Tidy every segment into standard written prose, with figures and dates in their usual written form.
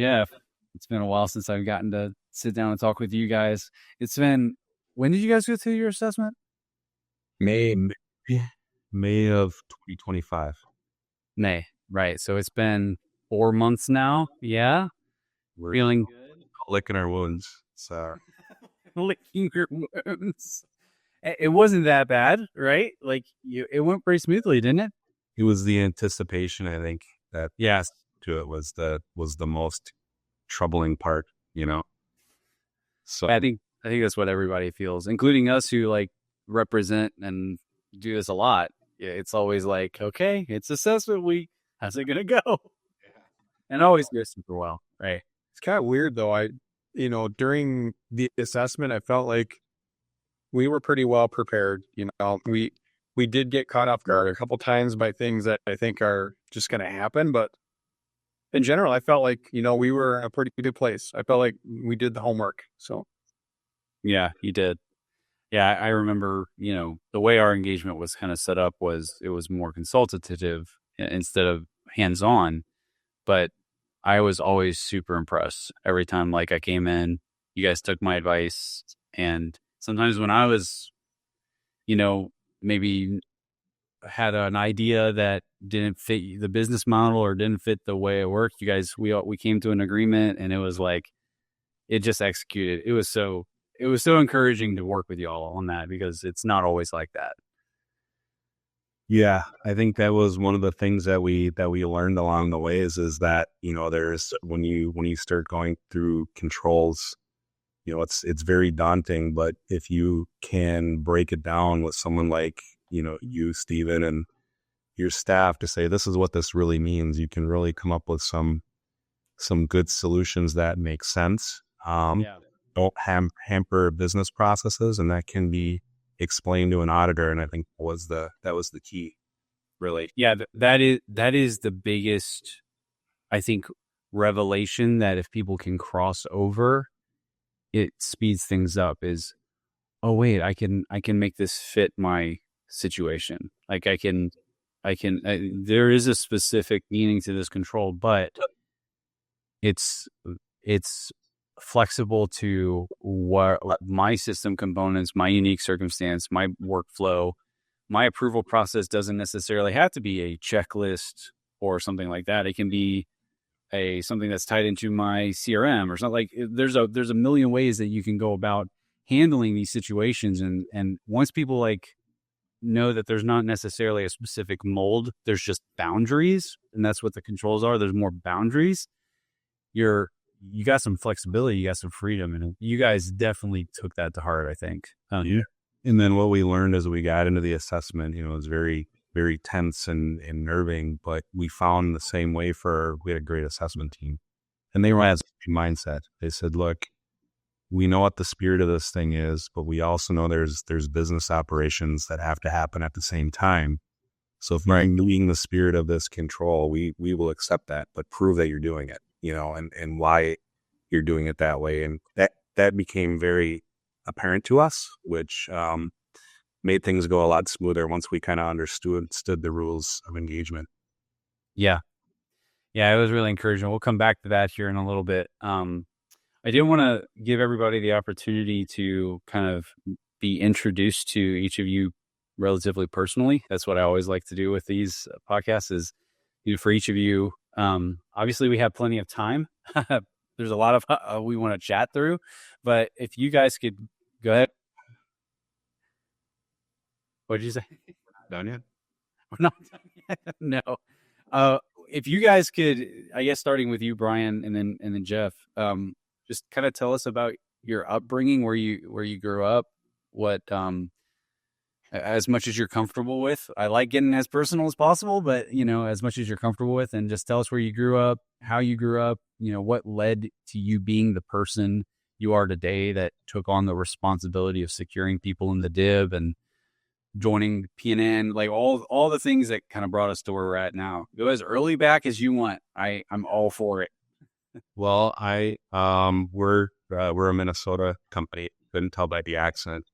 Jeff. It's been a while since I've gotten to sit down and talk with you guys. When did you guys go through your assessment? May of 2025. May, right. So it's been 4 months now. Yeah. We're Feeling good. licking our wounds. So Licking your wounds. It wasn't that bad, right? Like it went pretty smoothly, didn't it? it was the anticipation, I think, that to it was the most troubling part, So I think that's what everybody feels, including us who like represent and do this a lot. Yeah, it's always like, okay, it's assessment week. How's it gonna go? And it always goes super well, right? It's kind of weird though. During the assessment, I felt like we were pretty well prepared. We did get caught off guard a couple times by things that I think are just going to happen. But in general, I felt like, we were in a pretty good place. I felt like we did the homework. So. Yeah, you did. Yeah, I remember, the way our engagement was kind of set up was it was more consultative instead of hands-on. But I was always super impressed every time like I came in, you guys took my advice. And sometimes when I was, maybe had an idea that didn't fit the business model or didn't fit the way it worked, you guys, we came to an agreement and it was like, it just executed. It was so encouraging to work with y'all on that because it's not always like that. Yeah, I think that was one of the things that we learned along the way is that, there's when you start going through controls, it's very daunting, but if you can break it down with someone like, you, Steven, and your staff to say, this is what this really means, you can really come up with some good solutions that make sense. Don't hamper business processes, and that can be explained to an auditor. And I think that was the key, really. Yeah, that is the biggest, I think, revelation that if people can cross over, it speeds things up. Is, oh wait, I can make this fit my situation. Like there is a specific meaning to this control, but it's flexible to what my system components, my unique circumstance, my workflow, my approval process doesn't necessarily have to be a checklist or something like that. It can be something that's tied into my CRM or something. Like there's a million ways that you can go about handling these situations. And once people like know that there's not necessarily a specific mold, there's just boundaries, and that's what the controls are. There's more boundaries. You got some flexibility, you got some freedom, and you guys definitely took that to heart, I think. Yeah. And then what we learned as we got into the assessment, it was very, very tense and nerving, but we found the same way we had a great assessment team. And they were as mindset. They said, look, we know what the spirit of this thing is, but we also know there's business operations that have to happen at the same time. So if you're doing the spirit of this control, we will accept that, but prove that you're doing it. And why you're doing it that way. And that became very apparent to us, which made things go a lot smoother once we kind of understood the rules of engagement. Yeah. Yeah, it was really encouraging. We'll come back to that here in a little bit. I did want to give everybody the opportunity to kind of be introduced to each of you relatively personally. That's what I always like to do with these podcasts is, for each of you, obviously we have plenty of time. There's a lot of we want to chat through, but if you guys could go ahead. What did you say? Done yet? We're not done yet. No. If you guys could, I guess starting with you, Brian, and then Jeff, just kind of tell us about your upbringing, where you grew up, what as much as you're comfortable with. I like getting as personal as possible, but as much as you're comfortable with, and just tell us where you grew up, how you grew up, what led to you being the person you are today that took on the responsibility of securing people in the DIB and joining PNN, like all the things that kind of brought us to where we're at now. Go as early back as you want. I'm all for it. Well, we're a Minnesota company. Couldn't tell by the accent.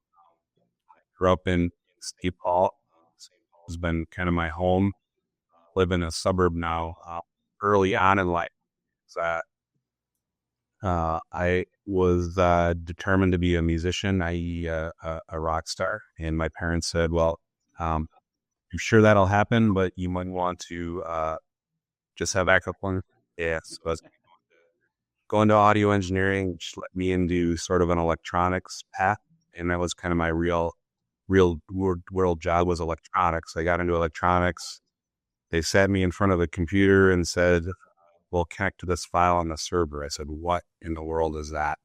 I grew up in St. Paul. St. Paul has been kind of my home. Live in a suburb now. Early on in life, I was determined to be a musician, i.e. a rock star. And my parents said, well, I'm sure that'll happen, but you might want to just have backup plan. Yeah, so I was going to audio engineering, which led me into sort of an electronics path. And that was kind of my real world job was electronics. I got into electronics. They sat me in front of a computer and said, well, connect to this file on the server. I said, what in the world is that?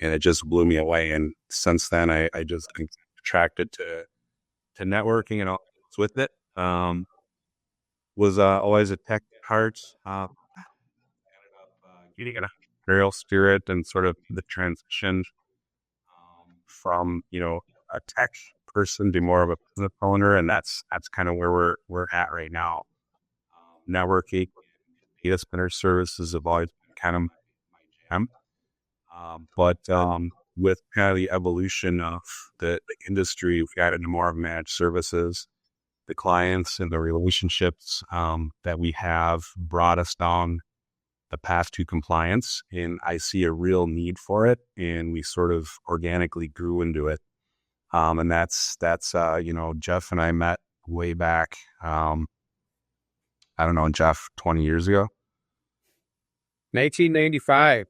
And it just blew me away. And since then, I just been attracted to networking and all with it. Was always a tech heart. Getting an entrepreneurial spirit and sort of the transition from, a tech person to more of a business owner. And that's kind of where we're at right now. Networking, data center services have always been kind of my jam. But with kind of the evolution of the industry, we've got into more of managed services. The clients and the relationships that we have brought us down the path to compliance, and I see a real need for it, and we sort of organically grew into it. And that's Jeff and I met way back, I don't know, Jeff, 20 years ago. 1995.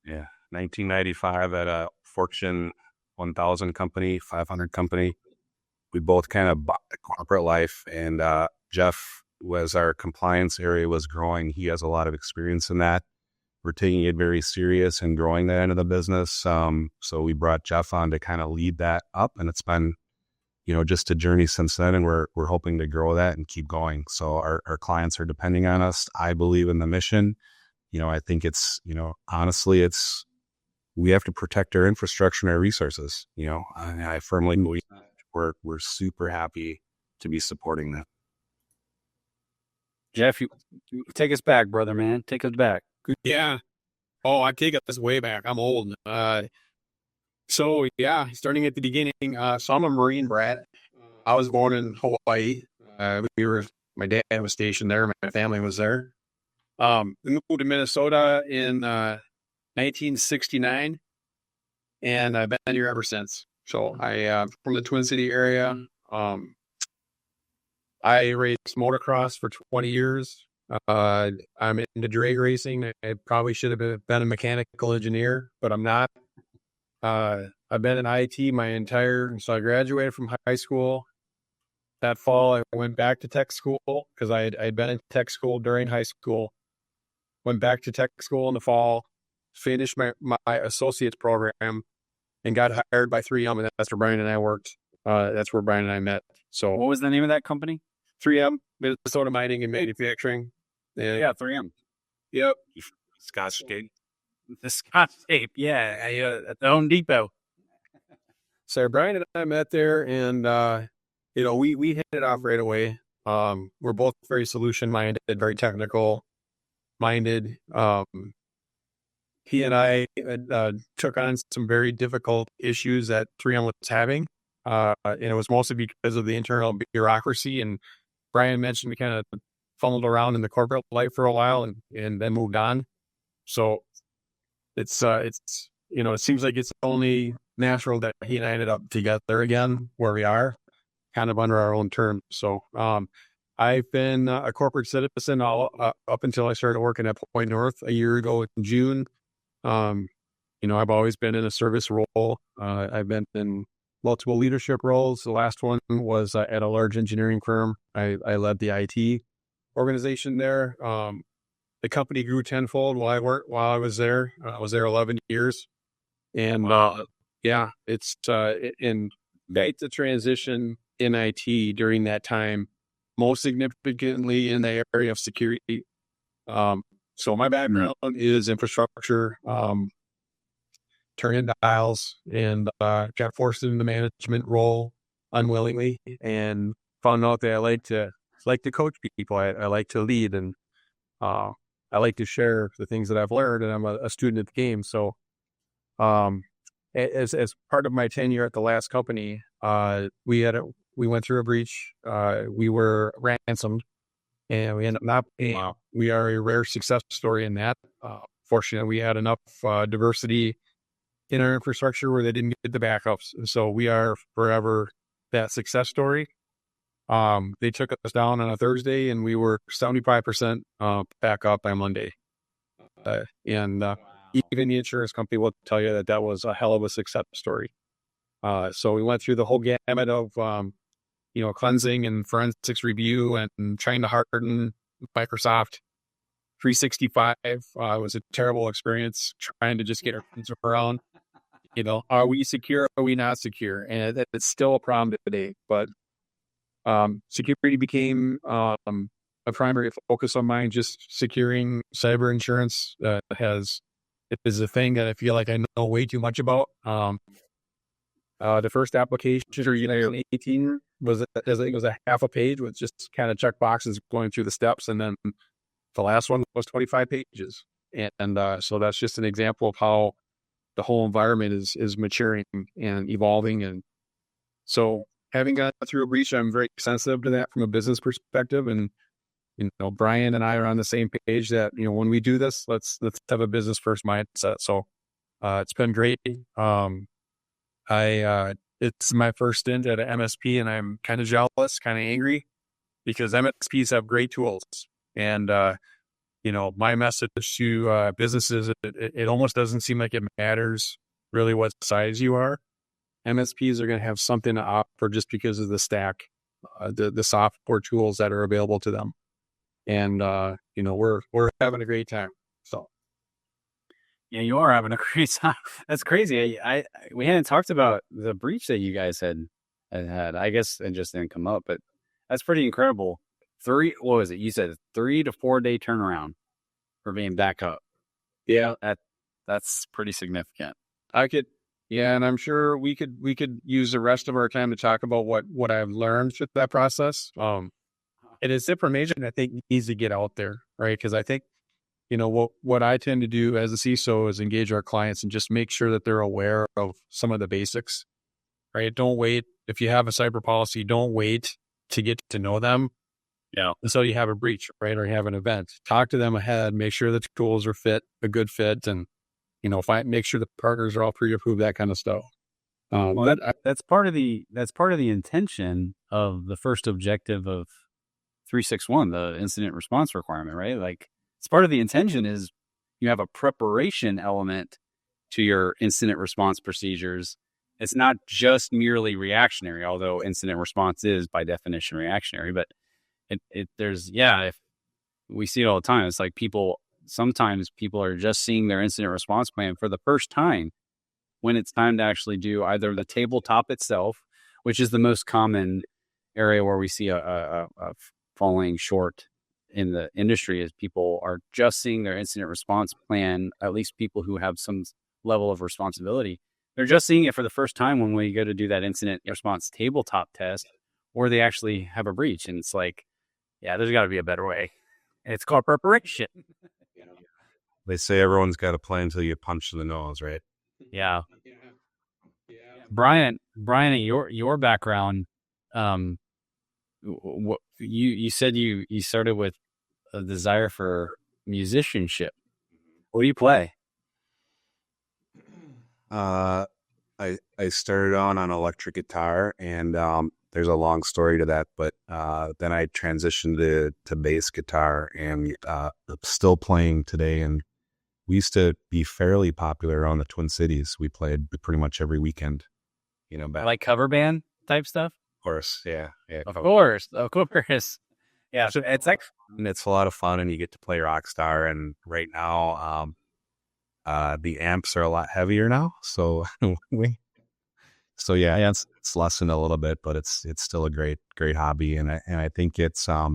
Yeah, 1995 at a Fortune 1000 company, 500 company. We both kind of bought the corporate life, and Jeff was our compliance area was growing. He has a lot of experience in that. We're taking it very serious and growing that into the business. So we brought Jeff on to kind of lead that up, and it's been, just a journey since then. And we're hoping to grow that and keep going. So our clients are depending on us. I believe in the mission. I think it's, honestly, we have to protect our infrastructure and our resources. I firmly believe we're super happy to be supporting that. Jeff, you take us back, brother, man. Take us back. Yeah. Oh, I take us way back. I'm old. So yeah, starting at the beginning. So I'm a Marine brat. I was born in Hawaii. My dad was stationed there. My family was there. We moved to Minnesota in 1969, and I've been here ever since. So I from the Twin City area. I raced motocross for 20 years. I'm into drag racing. I probably should have been a mechanical engineer, but I'm not. I've been in IT so I graduated from high school. That fall, I went back to tech school because I'd been in tech school during high school. Went back to tech school in the fall, finished my associate's program, and got hired by 3M, and that's where Brian and I worked. That's where Brian and I met. So What was the name of that company? 3M, Minnesota Mining and Manufacturing. Yeah, 3M. Yep. Scotch Tape. The Scotch Tape. Yeah, at the Home Depot. So Brian and I met there, and we hit it off right away. We're both very solution minded, very technical minded. He and I took on some very difficult issues that 3M was having, and it was mostly because of the internal bureaucracy. And Brian mentioned we kind of fumbled around in the corporate life for a while, and then moved on. So it seems like it's only natural that he and I ended up together again where we are, kind of under our own terms. So I've been a corporate citizen up until I started working at Point North a year ago in June. I've always been in a service role. I've been in multiple leadership roles. The last one was at a large engineering firm. I led the IT organization there. The company grew tenfold while I was there. I was there 11 years. And it's made the transition in IT during that time, most significantly in the area of security. So my background is infrastructure, turn-in dials, and got forced into the management role unwillingly, and found out that I like to coach people. I like to lead, and I like to share the things that I've learned, and I'm a student of the game. So as part of my tenure at the last company, we went through a breach. We were ransomed, and we ended up not paying. Wow. We are a rare success story in that. fortunate we had enough diversity in our infrastructure where they didn't get the backups. So we are forever that success story. They took us down on a Thursday and we were 75% back up by Monday. And even the insurance company will tell you that that was a hell of a success story. So we went through the whole gamut of, cleansing and forensics review and trying to harden Microsoft 365. It was a terrible experience trying to just get our hands around, are we secure? Are we not secure? And it's still a problem today, but security became a primary focus of mine. Just securing cyber insurance it is a thing that I feel like I know way too much about. The first application, 2018, was a half a page with just kind of check boxes going through the steps, and then the last one was 25 pages. And so that's just an example of how the whole environment is maturing and evolving. And so having gone through a breach, I'm very sensitive to that from a business perspective. And, Brian and I are on the same page that, when we do this, let's have a business first mindset. So it's been great. It's my first stint at an MSP, and I'm kind of jealous, kind of angry, because MSPs have great tools. And, my message to businesses, it almost doesn't seem like it matters really what size you are. MSPs are going to have something to offer just because of the stack, the software tools that are available to them. And, we're having a great time. So. Yeah, you are having a great time. That's crazy. We hadn't talked about the breach that you guys had. I guess it just didn't come up, but that's pretty incredible. What was it? You said 3 to 4 day turnaround for being back up. Yeah, that's pretty significant. And I'm sure we could use the rest of our time to talk about what I've learned through that process. It is information I think needs to get out there, right? Because I think, what I tend to do as a CISO is engage our clients and just make sure that they're aware of some of the basics, right? Don't wait. If you have a cyber policy, don't wait to get to know them. Yeah. Until you have a breach, right? Or you have an event. Talk to them ahead, make sure the tools are a good fit, and, make sure the partners are all pre-approved, that kind of stuff. That's part of the intention of the first objective of 361, the incident response requirement, right? Like, it's part of the intention is you have a preparation element to your incident response procedures. It's not just merely reactionary, although incident response is by definition reactionary, but if we see it all the time, it's like sometimes people are just seeing their incident response plan for the first time when it's time to actually do either the tabletop itself, which is the most common area where we see a falling short in the industry, is people are just seeing their incident response plan, at least people who have some level of responsibility. They're just seeing it for the first time when we go to do that incident response tabletop test, or they actually have a breach. And it's like, yeah, there's got to be a better way. And it's called preparation. They say everyone's got a plan until you punch in the nose, right? Yeah. Brian, your background, what you said you started with a desire for musicianship. What do you play? I started on electric guitar, and there's a long story to that, but then I transitioned to bass guitar, and still playing today. And we used to be fairly popular around the Twin Cities. We played pretty much every weekend. Like cover band type stuff. Of course, yeah. Of course. Yeah, so it's a lot of fun, and you get to play rock star. And right now, the amps are a lot heavier now, so it's lessened a little bit, but it's still a great hobby. And I think it's a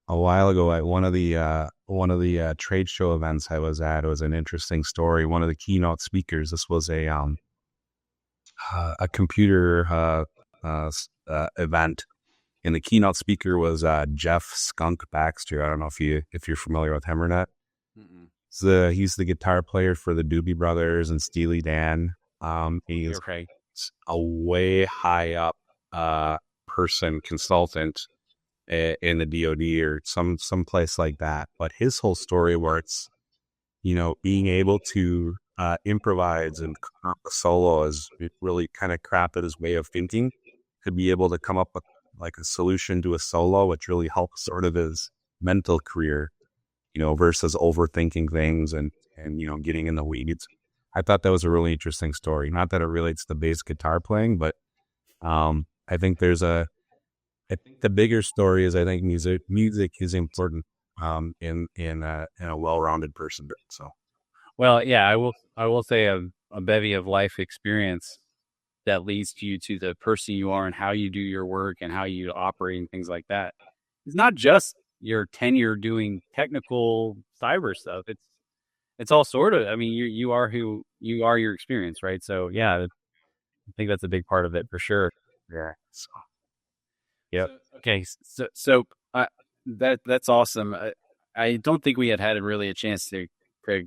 while ago at one of the trade show events I was at, it was an interesting story. One of the keynote speakers, this was a computer event, and the keynote speaker was Jeff "Skunk" Baxter. I don't know if you're familiar with him or not. Mm-mm. He's the guitar player for the Doobie Brothers and Steely Dan. He's a way high up consultant in the DoD or some place like that. But his whole story, where it's being able to improvise and come up with solo is really kind of crafted his way of thinking, to be able to come up with like a solution to a solo, which really helps sort of his mental career, versus overthinking things and getting in the weeds. I thought that was a really interesting story. Not that it relates to bass guitar playing, but I think I think the bigger story is I think music is important in a well-rounded person. So, Well, yeah, I will say a bevy of life experience that leads you to the person you are and how you do your work and how you operate and things like that. It's not just your tenure doing technical cyber stuff. It's all sort of, I mean, you are who you are, your experience, right? So yeah, I think that's a big part of it for sure. yeah. So, Yep. Okay. So that's awesome. I don't think we had really a chance to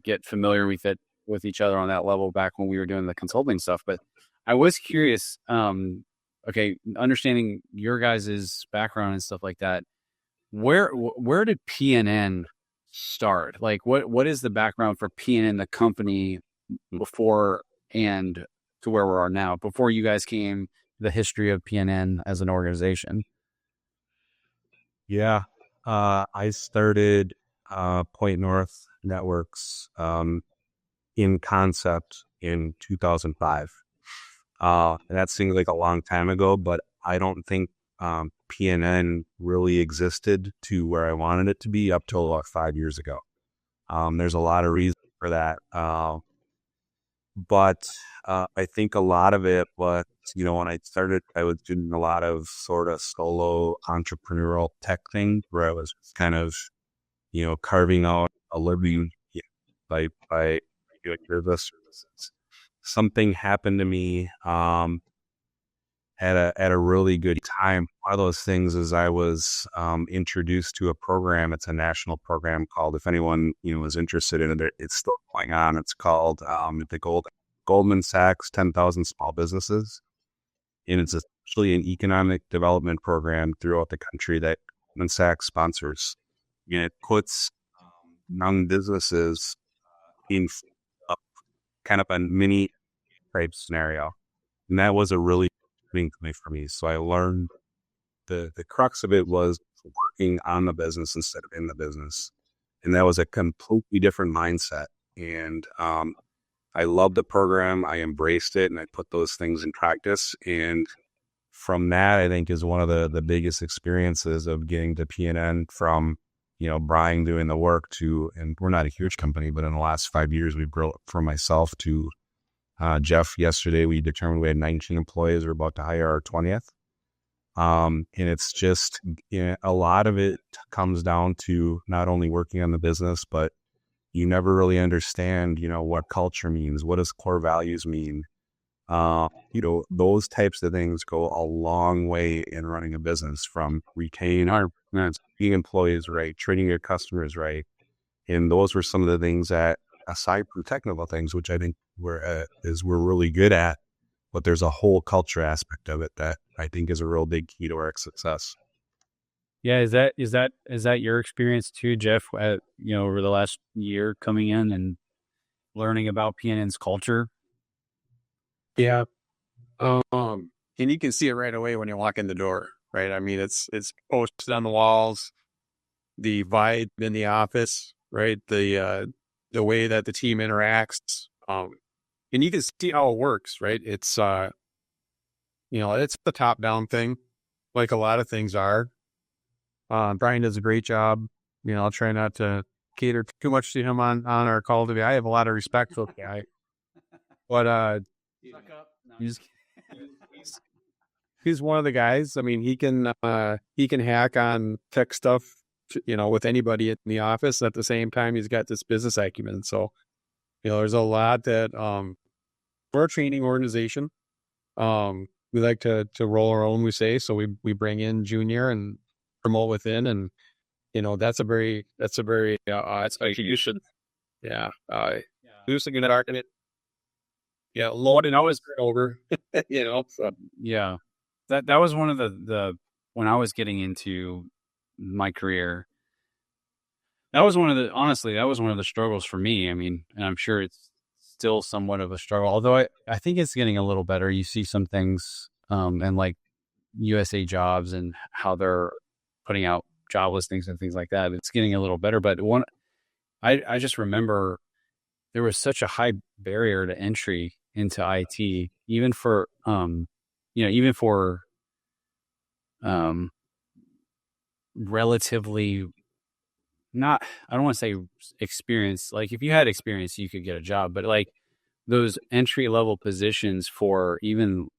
get familiar with each other on that level back when we were doing the consulting stuff. But I was curious. Okay, understanding your guys' background and stuff like that. Where did PNN start? Like, what is the background for PNN, the company, before and to where we are now? Before you guys came, the history of PNN as an organization. yeah. I started Point North Networks in concept in 2005. And that seems like a long time ago, but I don't think PNN really existed to where I wanted it to be up till about 5 years ago. There's a lot of reasons for that. But I think a lot of it was, when I started, I was doing a lot of sort of solo entrepreneurial tech things where I was kind of, carving out a living by doing business services. Something happened to me at a really good time. One of those things is I was introduced to a program. It's a national program called, if anyone is interested in it, it's still going on. It's called the Goldman Sachs 10,000 Small Businesses, and it's essentially an economic development program throughout the country that Goldman Sachs sponsors. And it puts young businesses in a kind of a mini type scenario, and that was a really big thing for me. So I learned the crux of it was working on the business instead of in the business. And that was a completely different mindset. And I loved the program. I embraced it and I put those things in practice. And from that, I think is one of the biggest experiences of getting to PNN from, Brian doing the work to, and we're not a huge company, but in the last 5 years, we've grown from myself to Jeff. Yesterday, we determined we had 19 employees. We're about to hire our 20th. And it's just, a lot of it comes down to not only working on the business, but you never really understand, what culture means. What does core values mean? Those types of things go a long way in running a business, from retaining our being employees right, treating your customers right. And those were some of the things that, aside from technical things, which I think we're really good at, but there's a whole culture aspect of it that I think is a real big key to our success. Yeah, is that your experience too, Jeff? Over the last year coming in and learning about PNN's culture. Yeah. And you can see it right away when you walk in the door, right? I mean, it's posted on the walls, the vibe in the office, right? The way that the team interacts, and you can see how it works, right? It's it's the top down thing, like a lot of things are. Brian does a great job. I'll try not to cater too much to him on our call today. I have a lot of respect for the guy, but he's one of the guys. I mean, he can hack on tech stuff, with anybody in the office. At the same time, he's got this business acumen. So, there's a lot that we're a training organization. We like to roll our own, we say. So we bring in junior and promote within, and that's a very it's like you should do something that argument. Yeah, Lord, and always turn over. So. Yeah, that was one of the when I was getting into my career, That was honestly, that was one of the struggles for me. I mean, and I'm sure it's still somewhat of a struggle, although I think it's getting a little better. You see some things, and like USA Jobs and how they're putting out job listings and things like that. It's getting a little better, but I just remember there was such a high barrier to entry into IT, even for, even for, relatively not, I don't want to say experience. Like if you had experience, you could get a job, but like those entry level positions for even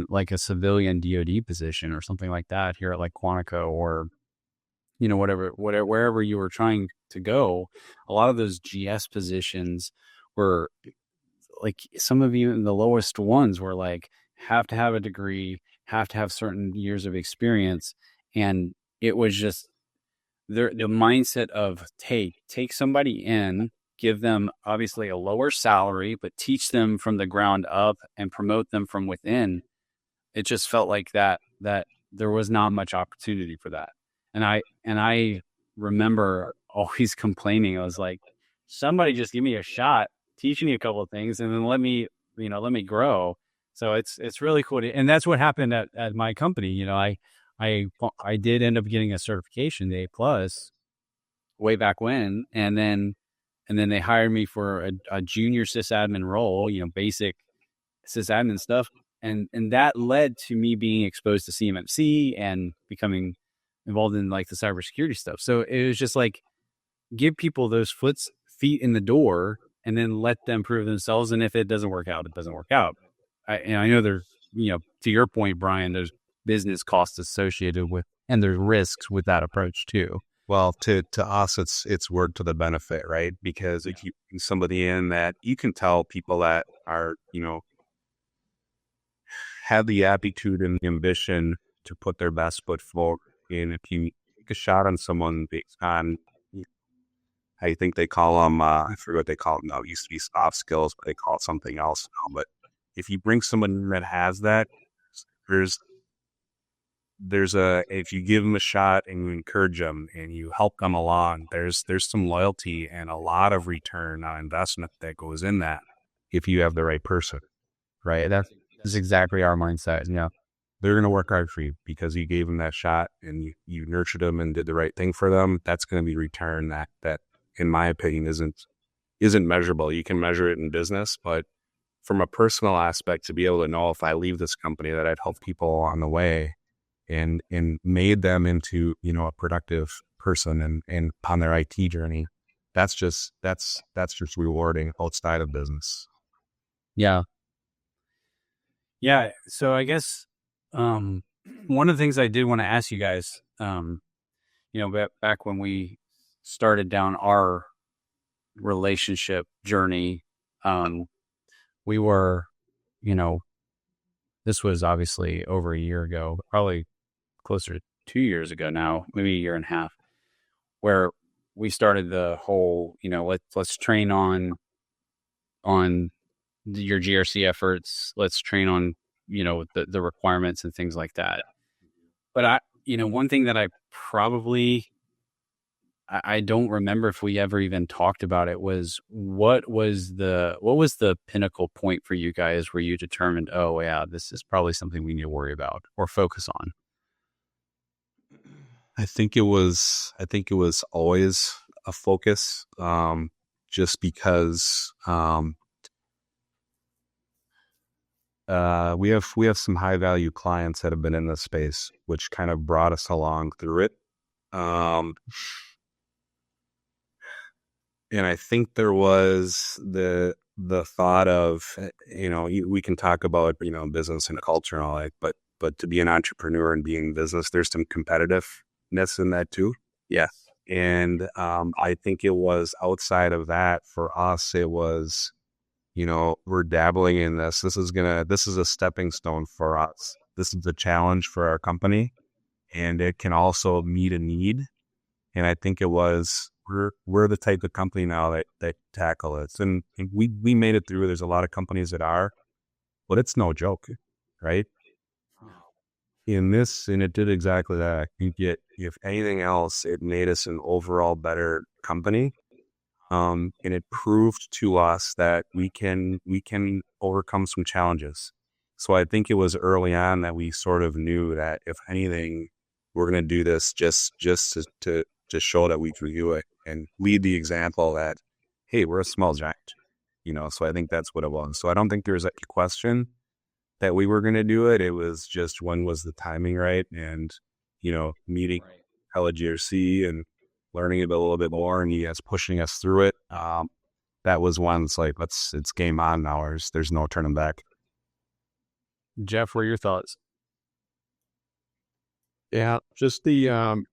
like a civilian DoD position or something like that here at like Quantico or, whatever, wherever you were trying to go, a lot of those GS positions were like, some of even the lowest ones were like, have to have a degree, have to have certain years of experience. And it was just the mindset of take somebody in, give them obviously a lower salary, but teach them from the ground up and promote them from within. It just felt like that there was not much opportunity for that. And I remember always complaining. I was like, somebody just give me a shot, teach me a couple of things, and then let me grow. So it's really cool. And that's what happened at my company. I did end up getting a certification, the A+ way back when. And then they hired me for a junior sysadmin role, basic sysadmin stuff. And that led to me being exposed to CMMC and becoming involved in like the cybersecurity stuff. So it was just like, give people those feet in the door and then let them prove themselves. And if it doesn't work out, it doesn't work out. I know there's, to your point, Brian, there's business costs associated with, and there's risks with that approach too. Well, to us, it's word to the benefit, right? Because if you bring somebody in that you can tell people that are, have the aptitude and the ambition to put their best foot forward. And if you take a shot on someone based on, I think they call them, I forget what they call them now. It used to be soft skills, but they call it something else now. But if you bring someone that has that, if you give them a shot and you encourage them and you help them along, there's some loyalty and a lot of return on investment that goes in that if you have the right person, right? That's exactly our mindset. Yeah. They're going to work hard for you because you gave them that shot and you nurtured them and did the right thing for them. That's going to be return that in my opinion isn't measurable. You can measure it in business, but from a personal aspect, to be able to know if I leave this company that I'd help people along the way and made them into, a productive person and on their IT journey, that's just rewarding outside of business. Yeah. Yeah. So I guess, one of the things I did want to ask you guys, back when we started down our relationship journey, we were, this was obviously over a year ago, but probably closer to 2 years ago now, maybe a year and a half, where we started the whole, let's train on your GRC efforts. Let's train on, the requirements and things like that. But one thing that I don't remember if we ever even talked about it was what was the pinnacle point for you guys where you determined, oh yeah, this is probably something we need to worry about or focus on? I think it was always a focus, just because we have some high value clients that have been in this space, which kind of brought us along through it. And I think there was the thought of, we can talk about, business and culture and all that, but to be an entrepreneur and being in business, there's some competitiveness in that too. Yeah. And I think it was outside of that for us, it was, we're dabbling in this. This is a stepping stone for us. This is a challenge for our company, and it can also meet a need. And I think it was, we're the type of company now that tackle it. And we made it through. There's a lot of companies that are, but it's no joke, right? In this, and it did exactly that. If anything else, it made us an overall better company. And it proved to us that we can overcome some challenges. So I think it was early on that we sort of knew that if anything, we're going to do this just to show that we can do it and lead the example that, hey, we're a small giant, so I think that's what it was. So I don't think there's a question that we were going to do it. It was just when was the timing right, and meeting IntelliGRC and learning a little bit more, and you guys pushing us through it. That was one. It's like it's game on now. There's no turning back. Jeff, what are your thoughts? Yeah, just the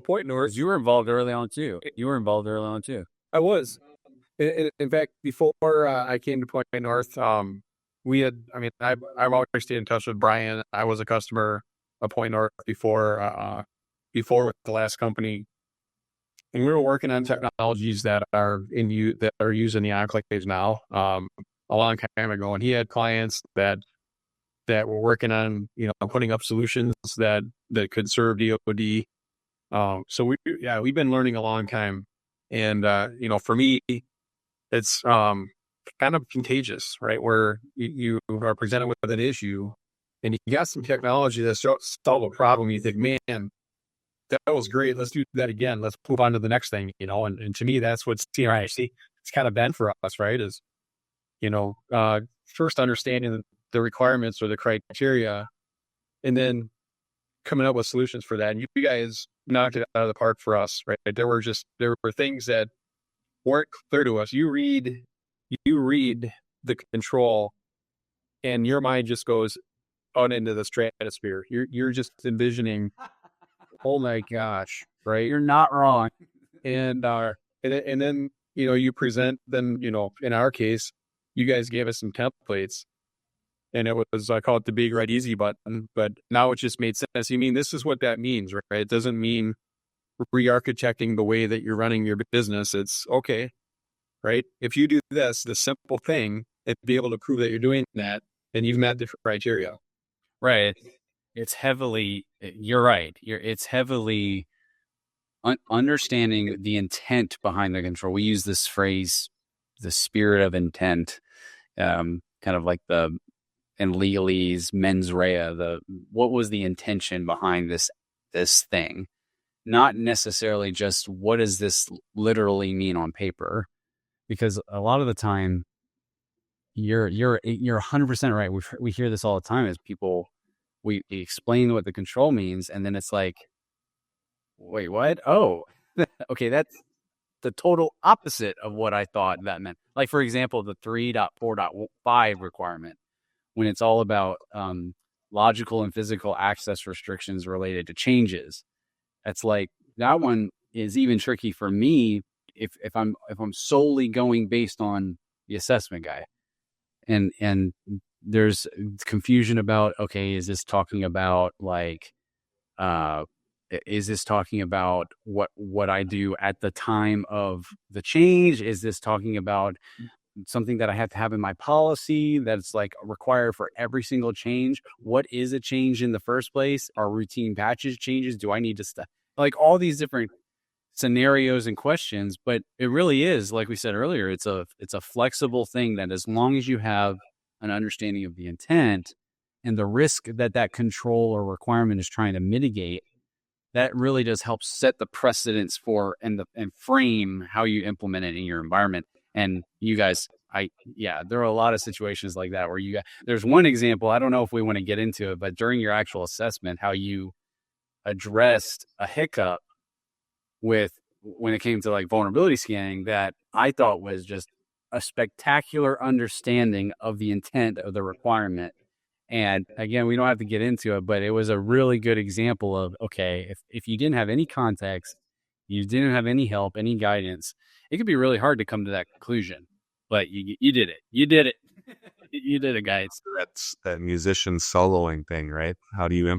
point north. You were involved early on too. I was. In fact, before I came to Point North, we had. I mean, I've always stayed in touch with Brian. I was a customer of Point North before with the last company, and we were working on technologies that are used in the enclaves now. A long time ago, and he had clients that were working on putting up solutions that could serve DoD. So we've been learning a long time, and for me, it's kind of contagious, right? Where you are presented with an issue, and you got some technology that solve a problem. You think, man, that was great. Let's do that again. Let's move on to the next thing, And to me, that's what CISO it's kind of been for us, right? Is first understanding the requirements or the criteria, and then coming up with solutions for that. And you guys knocked it out of the park for us, right? There were things that weren't clear to us. You read the control, and your mind just goes out into the stratosphere. You're just envisioning, oh my gosh, right? You're not wrong. And then you present. Then in our case, you guys gave us some templates. And it was, I call it the big red easy button, but now it just made sense. You mean, this is what that means, right? It doesn't mean re-architecting the way that you're running your business. It's okay, right? If you do this, the simple thing, and be able to prove that you're doing that, then you've met different criteria. Right. It's heavily, you're right. It's heavily understanding the intent behind the control. We use this phrase, the spirit of intent, kind of like in legalese, mens rea, what was the intention behind this thing? Not necessarily just what does this literally mean on paper, because a lot of the time you're 100% right. We hear this all the time as people, we explain what the control means, and then it's like, wait, what? Oh, okay, that's the total opposite of what I thought that meant. Like, for example, the 3.4.5 requirement, when it's all about logical and physical access restrictions related to changes. That's like, that one is even tricky for me if I'm solely going based on the assessment guy. And there's confusion about, okay, is this talking about is this talking about what I do at the time of the change? Is this talking about something that I have to have in my policy that's like required for every single change? What is a change in the first place? Are routine patches changes? Do I need to like all these different scenarios and questions? But it really is, like we said earlier, it's a flexible thing that as long as you have an understanding of the intent and the risk that control or requirement is trying to mitigate, that really does help set the precedence for and frame how you implement it in your environment. And you guys, there are a lot of situations like that where there's one example, I don't know if we want to get into it, but during your actual assessment, how you addressed a hiccup when it came to like vulnerability scanning that I thought was just a spectacular understanding of the intent of the requirement. And again, we don't have to get into it, but it was a really good example of, okay, if you didn't have any context, you didn't have any help, any guidance, it could be really hard to come to that conclusion. But you did it. You did it. You did it, guys. That's that musician soloing thing, right? How do you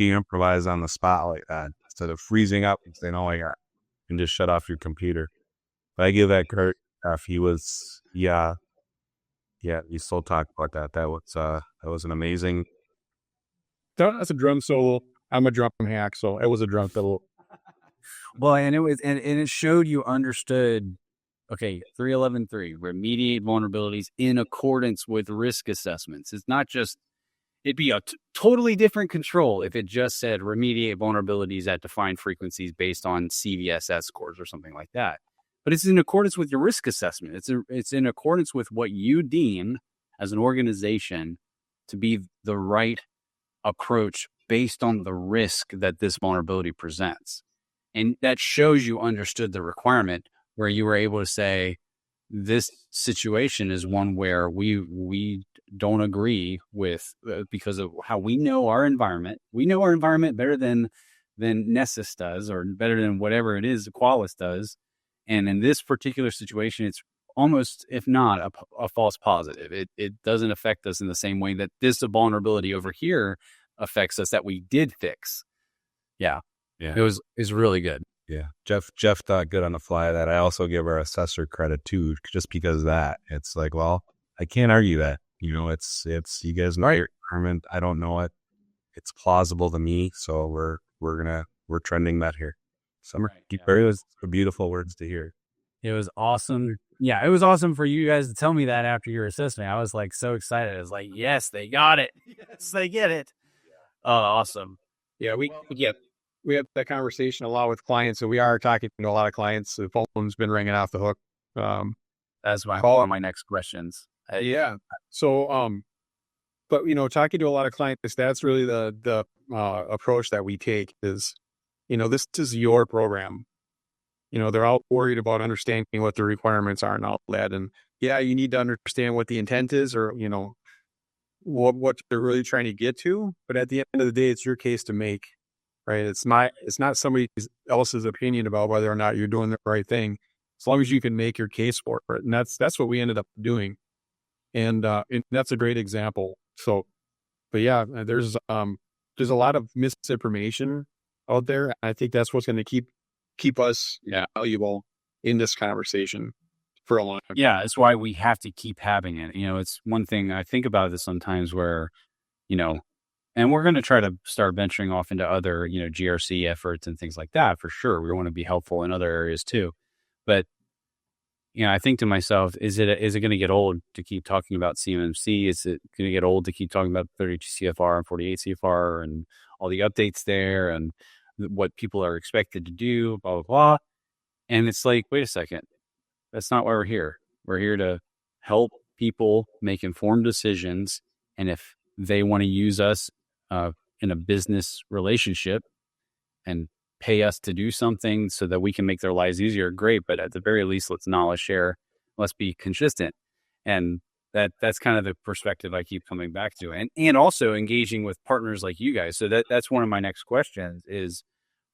improvise on the spot like that instead of freezing up and saying, "Oh my God," and just shut off your computer? But I give that Kurt. He was, you still talk about that. That was an amazing. That's a drum solo. I'm a drum hack, so it was a drum fiddle. Well, and it was, and it showed you understood, okay, 311.3, remediate vulnerabilities in accordance with risk assessments. It's not just, it'd be a totally different control if it just said remediate vulnerabilities at defined frequencies based on CVSS scores or something like that. But it's in accordance with your risk assessment. It's in accordance with what you deem as an organization to be the right approach based on the risk that this vulnerability presents. And that shows you understood the requirement, where you were able to say, this situation is one where we don't agree with because of how we know our environment. We know our environment better than Nessus does, or better than whatever it is Qualys does. And in this particular situation, it's almost, if not a false positive. It doesn't affect us in the same way that this vulnerability over here affects us that we did fix. Yeah. It was really good. Yeah. Jeff thought good on the fly of that. I also give our assessor credit too, just because of that. It's like, well, I can't argue that. You know, it's you guys know your requirement. I don't know it. It's plausible to me. So we're trending that here. It was beautiful words to hear. It was awesome. Yeah, it was awesome for you guys to tell me that after your assessment. I was like so excited. I was like, yes, they got it. Yes, they get it. Oh, awesome. Yeah, we have that conversation a lot with clients. So we are talking to a lot of clients. The phone's been ringing off the hook. That's one of my next questions. Yeah. So, but talking to a lot of clients, that's really the approach that we take is, this is your program. They're all worried about understanding what the requirements are and all that. And yeah, you need to understand what the intent is, or, what they're really trying to get to. But at the end of the day, it's your case to make, right? It's not somebody else's opinion about whether or not you're doing the right thing, as long as you can make your case for it. And that's what we ended up doing. And that's a great example. So, but yeah, there's a lot of misinformation out there. I think that's what's going to keep us valuable in this conversation for a long time. Yeah, it's why we have to keep having it. It's one thing I think about this sometimes where, and we're going to try to start venturing off into other, GRC efforts and things like that for sure. We want to be helpful in other areas too. But, I think to myself, is it going to get old to keep talking about CMMC? Is it going to get old to keep talking about 32 CFR and 48 CFR and all the updates there and what people are expected to do, blah, blah, blah. And it's like, wait a second. That's not why we're here. We're here to help people make informed decisions. And if they want to use us in a business relationship and pay us to do something so that we can make their lives easier, great. But at the very least, let's knowledge share. Let's be consistent. And that's kind of the perspective I keep coming back to. And also engaging with partners like you guys. So that's one of my next questions is,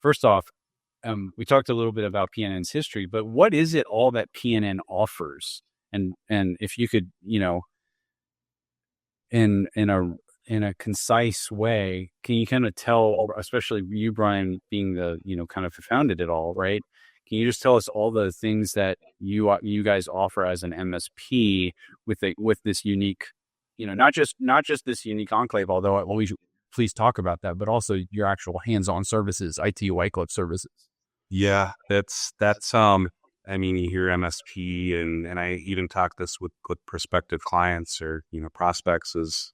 first off, we talked a little bit about PNN's history, but what is it all that PNN offers? And if you could, in a concise way, can you kind of tell, especially you, Brian, being the, kind of founded it all, right? Can you just tell us all the things that you guys offer as an MSP with this unique, not just this unique enclave, although I always please talk about that, but also your actual hands-on services, IT white glove services. Yeah, that's I mean, you hear MSP and I even talk this with prospective clients or, prospects is,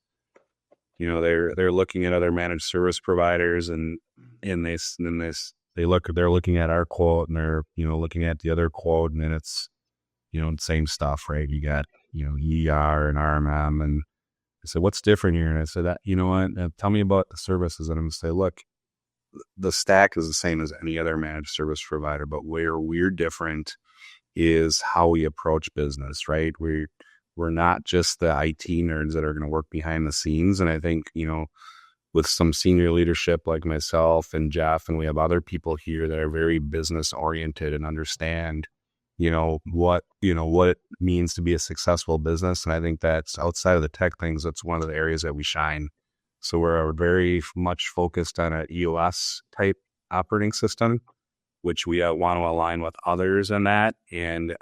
they're looking at other managed service providers and they're looking at our quote and they're, looking at the other quote and then it's, same stuff, right? You got, ER and RMM and I said, what's different here? And I said, you know what, tell me about the services. And I'm going to say, look, the stack is the same as any other managed service provider, but where we're different is how we approach business, right? We're not just the IT nerds that are going to work behind the scenes. And I think, with some senior leadership like myself and Jeff, and we have other people here that are very business oriented and understand, what it means to be a successful business. And I think that's outside of the tech things, that's one of the areas that we shine. So we're very much focused on an EOS type operating system, which we want to align with others in that and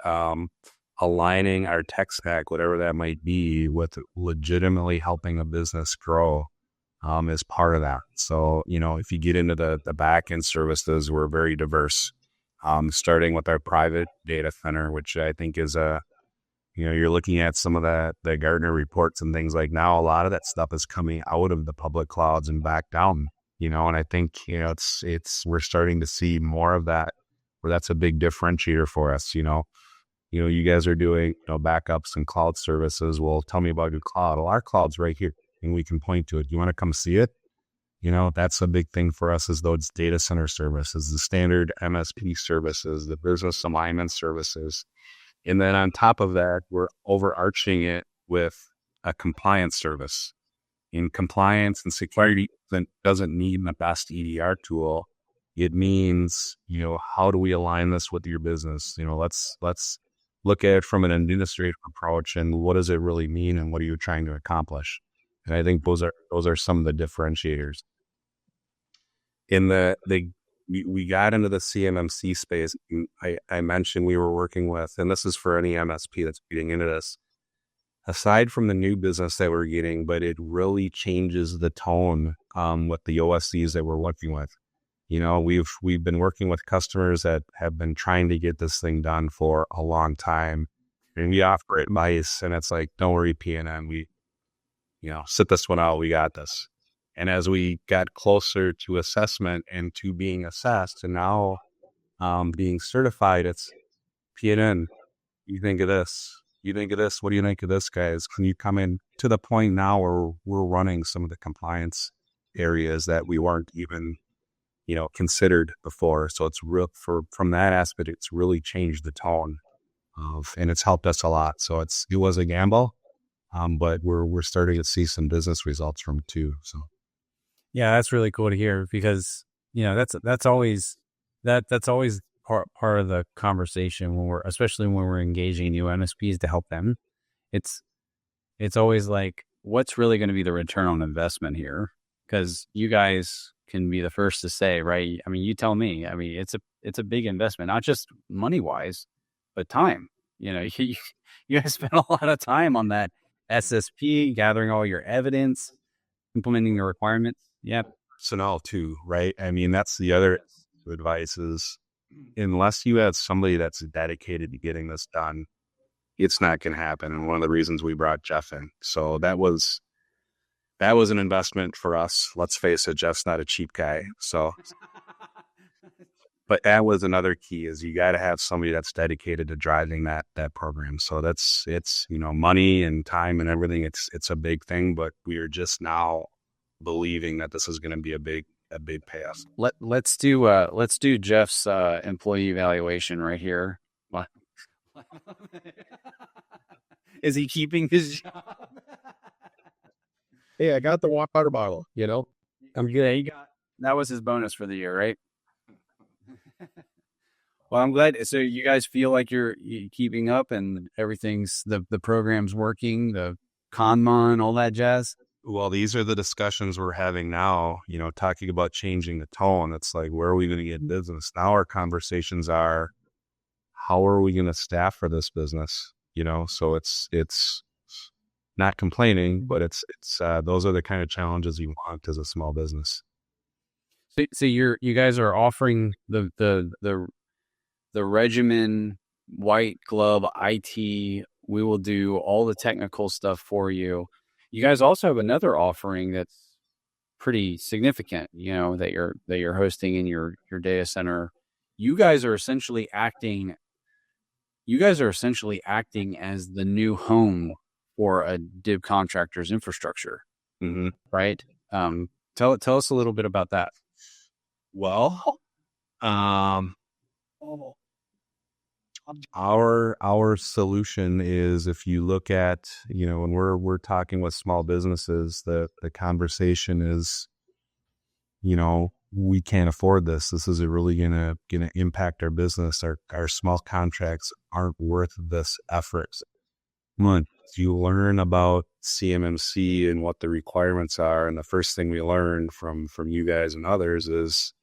aligning our tech stack, whatever that might be, with legitimately helping a business grow. is part of that. So, if you get into the back end services, we're very diverse, starting with our private data center, which I think is you're looking at some of the Gartner reports and things like now, a lot of that stuff is coming out of the public clouds and back down, and I think, we're starting to see more of that where that's a big differentiator for us. You guys are doing, backups and cloud services. Well, tell me about your cloud. Well, our cloud's right here and we can point to it. You want to come see it? That's a big thing for us is those data center services, the standard MSP services, the business alignment services. And then on top of that, we're overarching it with a compliance service. In compliance and security doesn't need the best EDR tool. It means, how do we align this with your business? Let's look at it from an administrative approach and what does it really mean and what are you trying to accomplish? And I think those are some of the differentiators. We got into the CMMC space. I mentioned we were working with, and this is for any MSP that's getting into this, aside from the new business that we're getting, but it really changes the tone with the OSCs that we're working with. We've been working with customers that have been trying to get this thing done for a long time, and we offer advice, and it's like, don't worry, PNN, we, sit this one out, we got this. And as we got closer to assessment and to being assessed and now being certified, it's PNN, you think of this, you think of this, what do you think of this, guys? Can you come in to the point now where we're running some of the compliance areas that we weren't even, considered before. So it's real from that aspect, it's really changed the tone and it's helped us a lot. So it was a gamble, but we're starting to see some business results from it too. So. Yeah, that's really cool to hear because, that's always part of the conversation especially when we're engaging new MSPs to help them. It's always like, what's really going to be the return on investment here? Because you guys can be the first to say, right? I mean, you tell me. I mean, it's a big investment, not just money wise, but time. You guys spend a lot of time on that SSP, gathering all your evidence, implementing the requirements. Yeah. Personnel too, right? I mean, that's the other advice is unless you have somebody that's dedicated to getting this done, it's not going to happen. And one of the reasons we brought Jeff in. So that was an investment for us. Let's face it, Jeff's not a cheap guy. So, but that was another key is you got to have somebody that's dedicated to driving that program. So it's money and time and everything. It's a big thing, but we are just now believing that this is going to be a big payoff. Let's do Jeff's employee evaluation right here. Is he keeping his job? Hey, I got the water bottle, I'm good. That was his bonus for the year, right? Well, I'm glad. So you guys feel like you're keeping up and everything's the program's working, the Kanban, all that jazz. Well, these are the discussions we're having now, talking about changing the tone. It's like, where are we going to get business? Now our conversations are, how are we going to staff for this business? So it's not complaining, but it's those are the kind of challenges you want as a small business. So you guys are offering the regimen, white glove IT. We will do all the technical stuff for you. You guys also have another offering that's pretty significant, that you're hosting in your data center. You guys are essentially acting as the new home for a DIB contractor's infrastructure, right? Tell us a little bit about that. Well, our solution is, if you look at, when we're talking with small businesses, the conversation is, we can't afford this. This is really gonna impact our business. Our small contracts aren't worth this effort. Once you learn about CMMC and what the requirements are, and the first thing we learned from you guys and others is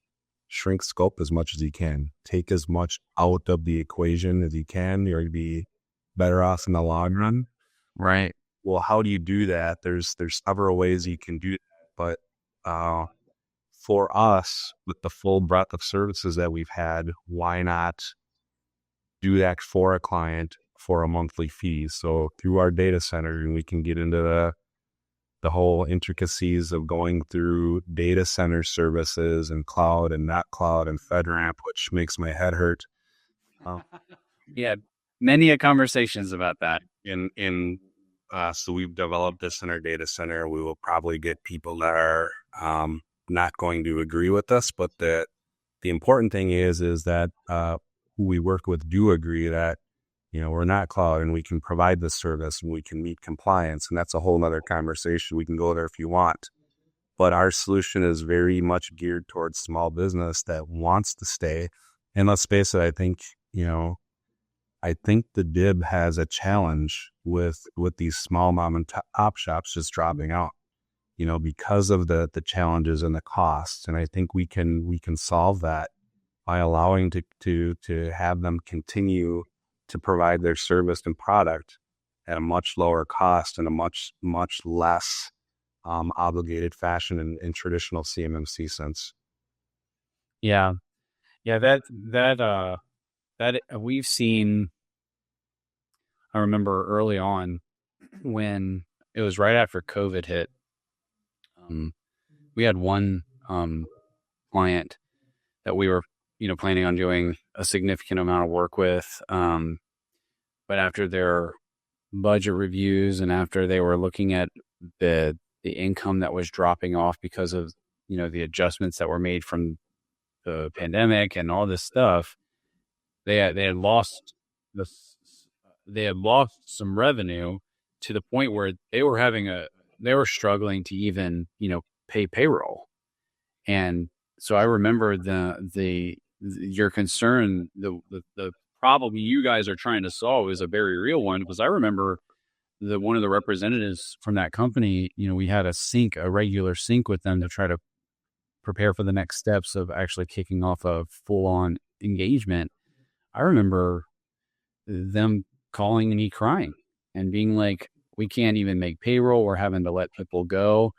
shrink scope as much as you can. Take as much out of the equation as you can. You're going to be better off in the long run. Right. Well, how do you do that? There's several ways you can do that. but for us, with the full breadth of services that we've had, why not do that for a client for a monthly fee? So through our data center, and we can get into the whole intricacies of going through data center services and cloud and not cloud and FedRAMP, which makes my head hurt. Yeah, many conversations about that. So we've developed this in our data center. We will probably get people that are not going to agree with us, but the important thing is that who we work with do agree that, we're not cloud and we can provide this service and we can meet compliance. And that's a whole nother conversation. We can go there if you want. But our solution is very much geared towards small business that wants to stay. And let's face it, I think the DIB has a challenge with these small mom and pop shops just dropping out, because of the challenges and the costs. And I think we can solve that by allowing to have them continue to provide their service and product at a much lower cost and a much, much less obligated fashion in traditional CMMC sense. Yeah. That we've seen. I remember early on when it was right after COVID hit, we had one client that we were, planning on doing a significant amount of work with. But after their budget reviews and after they were looking at the income that was dropping off because of, the adjustments that were made from the pandemic and all this stuff, they had lost some revenue to the point where they were struggling to even, pay payroll. And so I remember your concern, the problem you guys are trying to solve is a very real one, because I remember one of the representatives from that company, we had a regular sync with them to try to prepare for the next steps of actually kicking off a full-on engagement. I remember them calling me crying and being like, we can't even make payroll. We're having to let people go,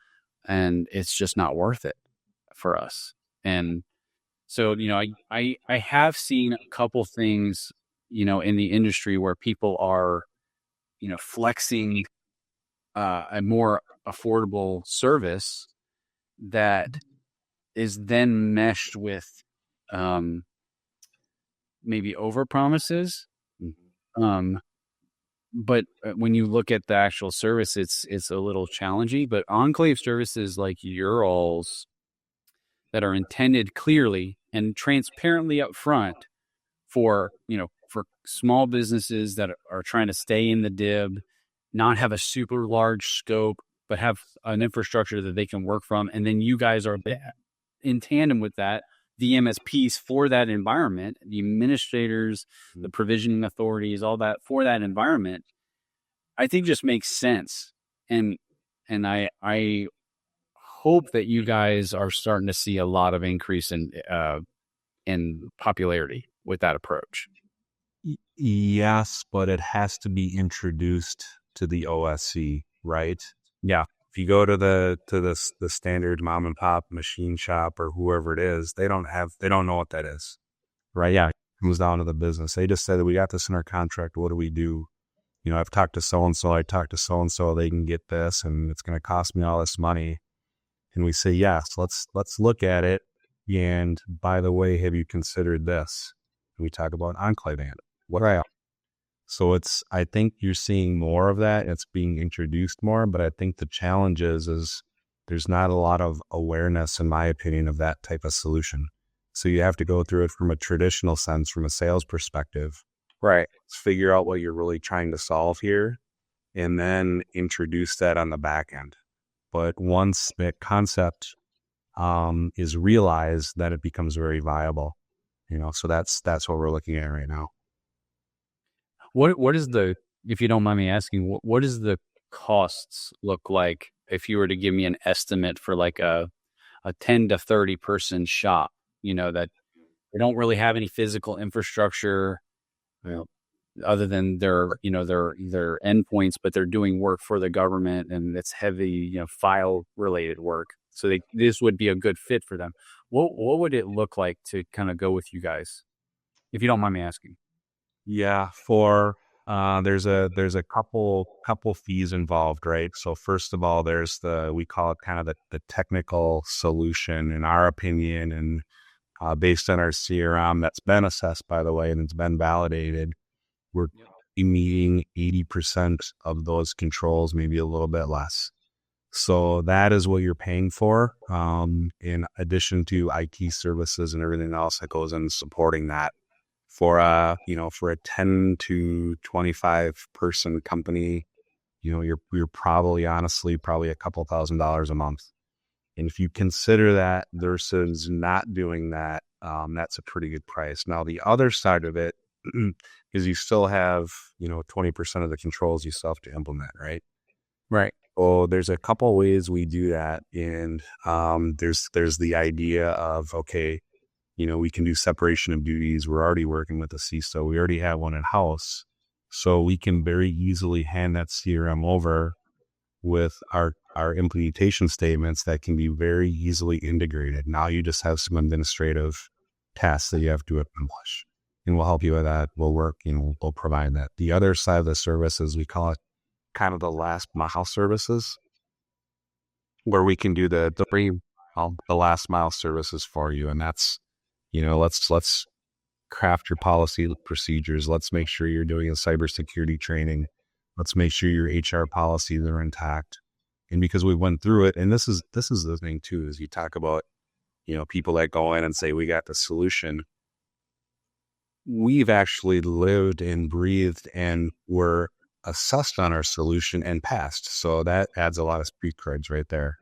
and it's just not worth it for us. And so, I have seen a couple things, in the industry where people are, flexing a more affordable service that is then meshed with maybe over promises. But when you look at the actual service, it's a little challenging. But enclave services like your all's that are intended clearly and transparently up front for small businesses that are trying to stay in the DIB, not have a super large scope, but have an infrastructure that they can work from. And then you guys are in tandem with that, the MSPs for that environment, the administrators, the provisioning authorities, all that for that environment, I think just makes sense. And I hope that you guys are starting to see a lot of increase in popularity with that approach. Yes, but it has to be introduced to the OSC, right? Yeah. If you go to the standard mom and pop machine shop or whoever it is, they don't know what that is, right? Yeah, it comes down to the business. They just said that we got this in our contract. What do we do? I've talked to so-and-so, I talked to so-and-so, they can get this and it's going to cost me all this money. And we say, yes, let's look at it. And by the way, have you considered this? And we talk about enclave and so I think you're seeing more of that. It's being introduced more, but I think the challenge is there's not a lot of awareness, in my opinion, of that type of solution. So you have to go through it from a traditional sense, from a sales perspective. Right. Let's figure out what you're really trying to solve here and then introduce that on the back end. But once that concept is realized, then it becomes very viable. So that's what we're looking at right now. What is if you don't mind me asking, what does the costs look like if you were to give me an estimate for like a 10 to 30 person shop, that they don't really have any physical infrastructure, other than their endpoints, but they're doing work for the government and it's heavy, file related work. So this would be a good fit for them. What would it look like to kind of go with you guys, if you don't mind me asking? Yeah, there's a couple fees involved, right? So first of all, there's we call it kind of the technical solution, in our opinion, and based on our CRM that's been assessed, by the way, and it's been validated. We're meeting 80% of those controls, maybe a little bit less. So that is what you're paying for, in addition to IT services and everything else that goes in supporting that. For a 10 to 25 person company, you're probably a couple $1,000s a month. And if you consider that versus not doing that, that's a pretty good price. Now, the other side of it is you still have, 20% of the controls you still have to implement, right? Right. Oh, there's a couple ways we do that. And there's the idea of, okay, we can do separation of duties. We're already working with a CISO. We already have one in house. So we can very easily hand that CRM over with our implementation statements that can be very easily integrated. Now you just have some administrative tasks that you have to accomplish, and we'll help you with that. We'll work, we'll provide that. The other side of the services, we call it kind of the last mile services, where we can do the last mile services for you. And that's, let's craft your policy procedures. Let's make sure you're doing a cybersecurity training. Let's make sure your HR policies are intact. And because we went through it, and this is the thing too, is you talk about, people that go in and say, we got the solution. We've actually lived and breathed and were assessed on our solution and passed. So that adds a lot of street creds right there.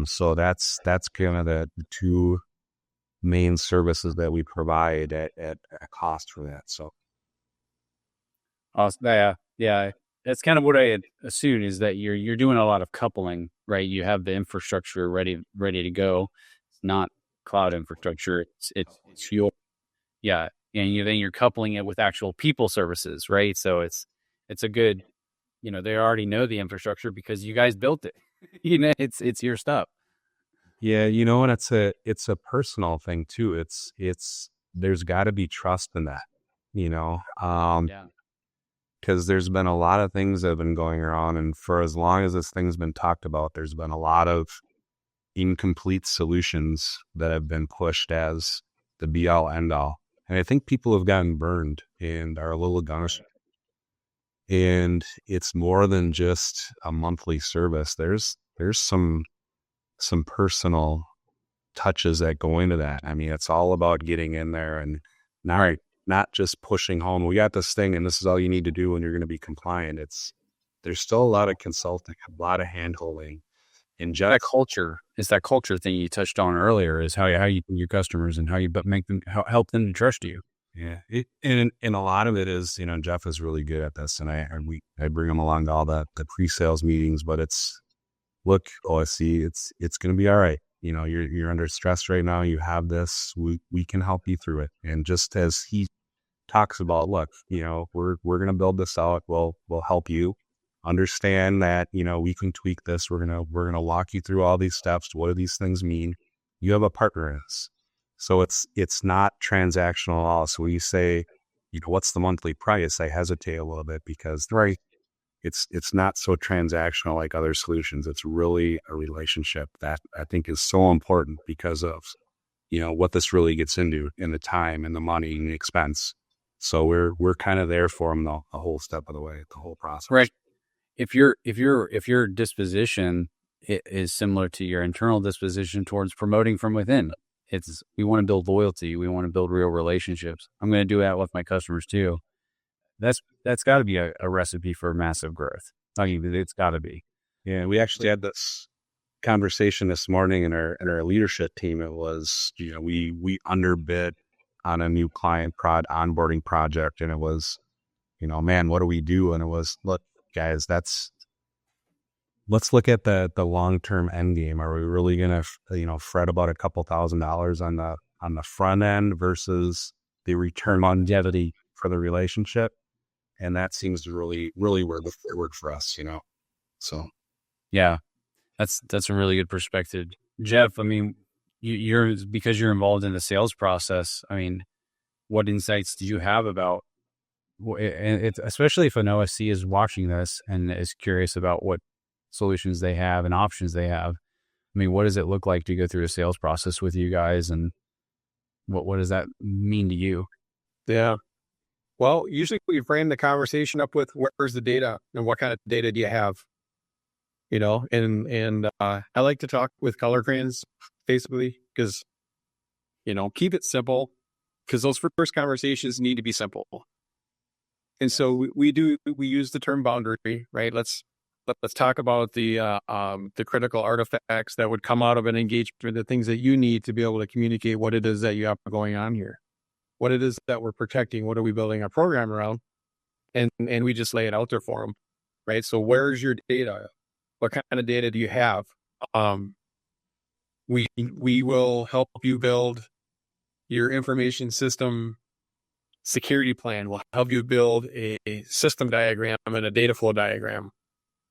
So that's kind of the two main services that we provide at a cost for that. So, yeah, that's kind of what I had assumed, is that you're doing a lot of coupling, right? You have the infrastructure ready to go. It's not cloud infrastructure. It's your, and then you're coupling it with actual people services, right? So it's a good, they already know the infrastructure because you guys built it. It's your stuff. Yeah, and it's a personal thing too. It's there's got to be trust in that, because there's been a lot of things that have been going around, and for as long as this thing's been talked about, there's been a lot of incomplete solutions that have been pushed as the be all end all. And I think people have gotten burned and are a little gunnish. And it's more than just a monthly service. There's some personal touches that go into that. I mean, it's all about getting in there and not just pushing home, we got this thing and this is all you need to do and you're going to be compliant. There's still a lot of consulting, a lot of hand holding. And just that culture thing you touched on earlier, is how you your customers and how you make them, help them to trust you. Yeah. And a lot of it is, Jeff is really good at this, and I bring him along to all the pre-sales meetings, but look, OSC, it's going to be all right. You're under stress right now. You have this, we can help you through it. And just as he talks about, look, we're going to build this out. We'll help you understand that, we can tweak this. We're going to walk you through all these steps. What do these things mean? You have a partner in this. So it's not transactional at all. So when you say, what's the monthly price? I hesitate a little bit because it's not so transactional like other solutions. It's really a relationship that I think is so important because of, what this really gets into, in the time and the money and the expense. So we're kind of there for them the whole step of the way, the whole process. Right. If your disposition is similar to your internal disposition towards promoting from within, we want to build loyalty. We want to build real relationships. I'm going to do that with my customers too. That's got to be a recipe for massive growth. I mean, it's got to be. Yeah, we actually had this conversation this morning in our leadership team. It was, we underbid on a new client onboarding project, and it was, man, what do we do? And it was, look, guys, let's look at the long-term end game. Are we really going to, fret about a couple $1,000s on the front end versus the return longevity for the relationship? And that seems to really, really work for us, So. Yeah. That's a really good perspective. Jeff, I mean, you're because you're involved in the sales process. I mean, what insights do you have about, and it's especially if an OSC is watching this and is curious about what solutions they have and options they have. I mean, what does it look like to go through a sales process with you guys, and what does that mean to you? Yeah. Well, usually we frame the conversation up with where's the data and what kind of data do you have? You know, and I like to talk with color crayons basically because, you know, keep it simple because those first conversations need to be simple. And so we use the term boundary, right? Let's talk about the critical artifacts that would come out of an engagement, the things that you need to be able to communicate what it is that you have going on here, what it is that we're protecting, what are we building our program around, and we just lay it out there for them, right? So where's your data? What kind of data do you have? We will help you build your information system security plan. We'll help you build a system diagram and a data flow diagram.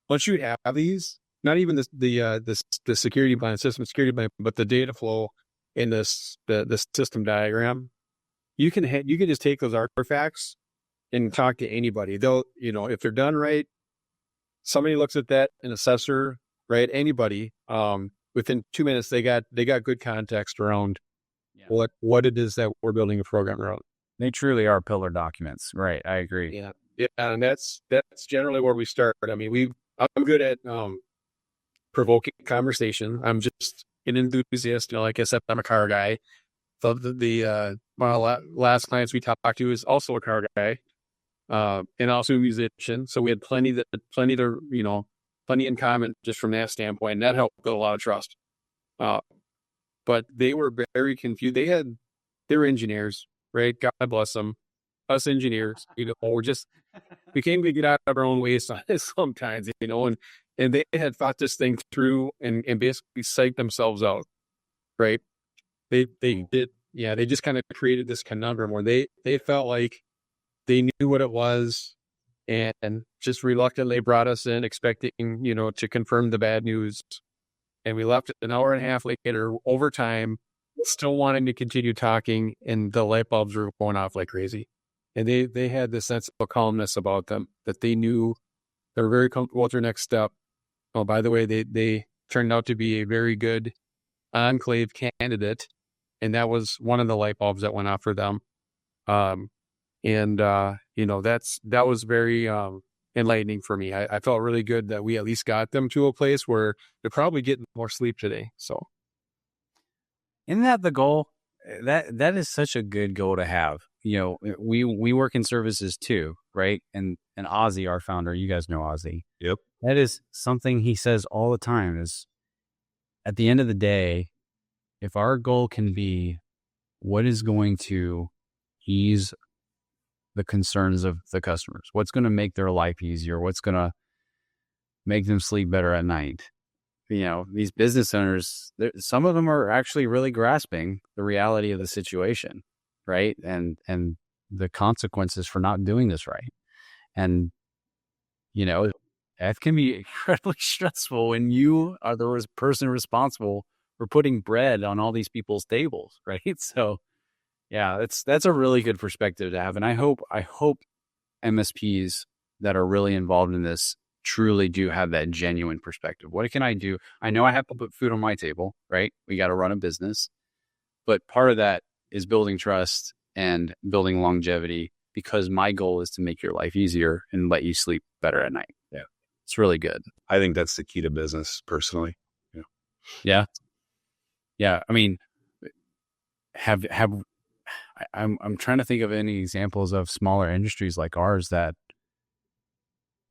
Once you have these, not even the security plan, system security plan, but the data flow in the system diagram, you can just take those artifacts and talk to anybody. They'll, you know, if they're done right, somebody looks at that, an assessor, right? Anybody, within 2 minutes, they got good context around what it is that we're building a program around. They truly are pillar documents, right? I agree. Yeah, and that's generally where we start. I mean, I'm good at provoking conversation. I'm just an enthusiast. You know, like I said, I'm a car guy. So my last clients we talked to is also a car guy, and also a musician. So we had plenty in common just from that standpoint. And that helped build a lot of trust. But they were very confused. They were engineers, right? God bless them. Us engineers, you know, we came to get out of our own ways sometimes, you know, and they had thought this thing through and basically psyched themselves out, right? They did, yeah. They just kind of created this conundrum where they felt like they knew what it was, and just reluctantly brought us in, expecting, you know, to confirm the bad news. And we left an hour and a half later, over time, still wanting to continue talking, and the light bulbs were going off like crazy. And they had this sense of calmness about them that they knew they were very comfortable with their next step. Oh, by the way, they turned out to be a very good enclave candidate, and that was one of the light bulbs that went off for them. You know, that was very enlightening for me. I felt really good that we at least got them to a place where they're probably getting more sleep today. So, isn't that the goal? That is such a good goal to have. You know, we work in services too, right? And Ozzy, our founder, you guys know Ozzy. Yep. That is something he says all the time is, at the end of the day, if our goal can be what is going to ease the concerns of the customers, what's going to make their life easier, what's going to make them sleep better at night. You know, these business owners, some of them are actually really grasping the reality of the situation, right? And the consequences for not doing this right. And, you know, that can be incredibly stressful when you are the person responsible for putting bread on all these people's tables, right? So, yeah, that's a really good perspective to have. And I hope MSPs that are really involved in this truly do have that genuine perspective. What can I do? I know I have to put food on my table, right? We got to run a business, but part of that is building trust and building longevity, because my goal is to make your life easier and let you sleep better at night. Yeah. It's really good. I think that's the key to business personally. Yeah. Yeah. I mean, I'm trying to think of any examples of smaller industries like ours that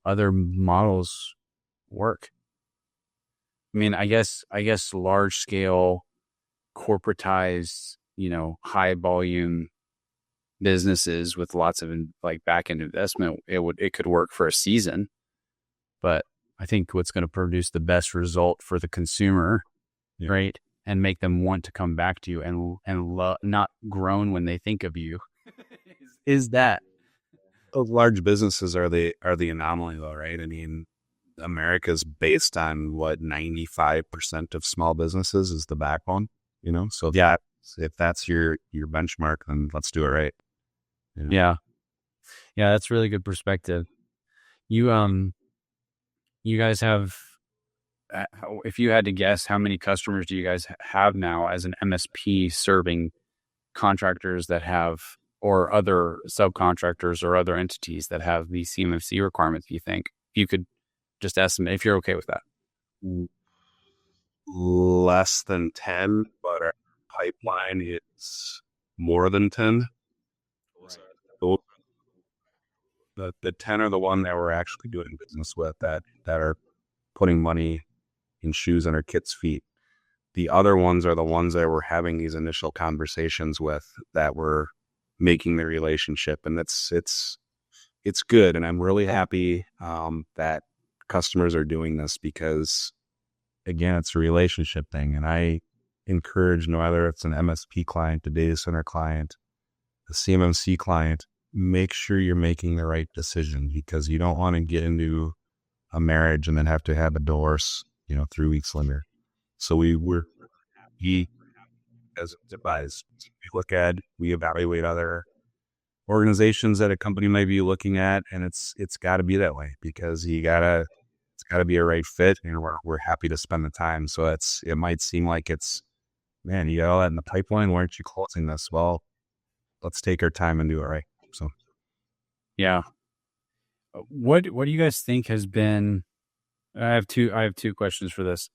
other models work. I mean, I guess large scale, corporatized, you know, high volume businesses with lots of like back end investment, it could work for a season. But I think what's going to produce the best result for the consumer, right, and make them want to come back to you and not groan when they think of you, is that. Those large businesses are the anomaly though, right? I mean, America's based on what 95% of small businesses is the backbone, So yeah, if that's your benchmark, then let's do it right. Yeah. Yeah. That's really good perspective. You guys have, if you had to guess, how many customers do you guys have now as an MSP serving contractors that have, or other subcontractors or other entities that have the CMMC requirements, do you think? You could just estimate, if you're okay with that. Less than 10, but our pipeline is more than 10. Right. The 10 are the one that we're actually doing business with that are putting money in shoes on our kids' feet. The other ones are the ones that we're having these initial conversations with, that we're making the relationship. And it's good. And I'm really happy that customers are doing this, because again, it's a relationship thing. And I encourage, whether it's an MSP client, a data center client, a CMMC client, make sure you're making the right decision, because you don't want to get into a marriage and then have to have a divorce, 3 weeks later. So we as advised, we evaluate other organizations that a company might be looking at, and it's got to be that way, because it's got to be a right fit, and we're happy to spend the time. So it might seem like man, you got all that in the pipeline, why aren't you closing this? Well, let's take our time and do it right. So, yeah. What do you guys think has been? I have two questions for this,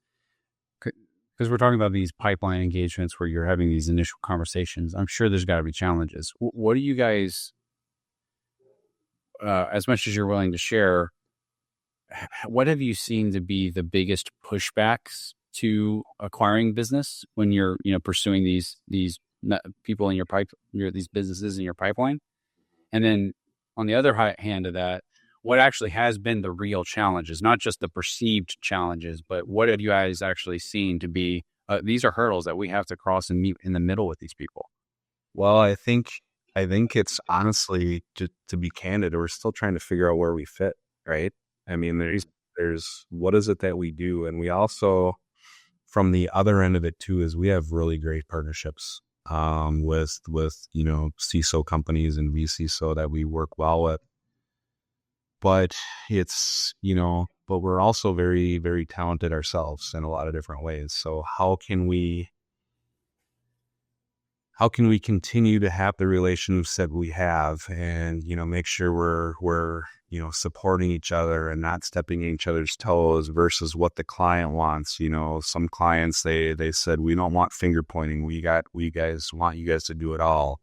because we're talking about these pipeline engagements where you're having these initial conversations. I'm sure there's got to be challenges. What do you guys, as much as you're willing to share, what have you seen to be the biggest pushbacks to acquiring business when you're, pursuing these people in your these businesses in your pipeline? And then on the other hand of that, what actually has been the real challenges, not just the perceived challenges, but what have you guys actually seen to be, these are hurdles that we have to cross and meet in the middle with these people? Well, I think it's honestly, to be candid, we're still trying to figure out where we fit, right? I mean, there's what is it that we do? And we also, from the other end of it too, is we have really great partnerships with CISO companies and vCISO that we work well with. But but we're also very, very talented ourselves in a lot of different ways. So how can we continue to have the relationships that we have, and, make sure we're supporting each other and not stepping in each other's toes versus what the client wants. Some clients, they said, we don't want finger pointing. We want you guys to do it all.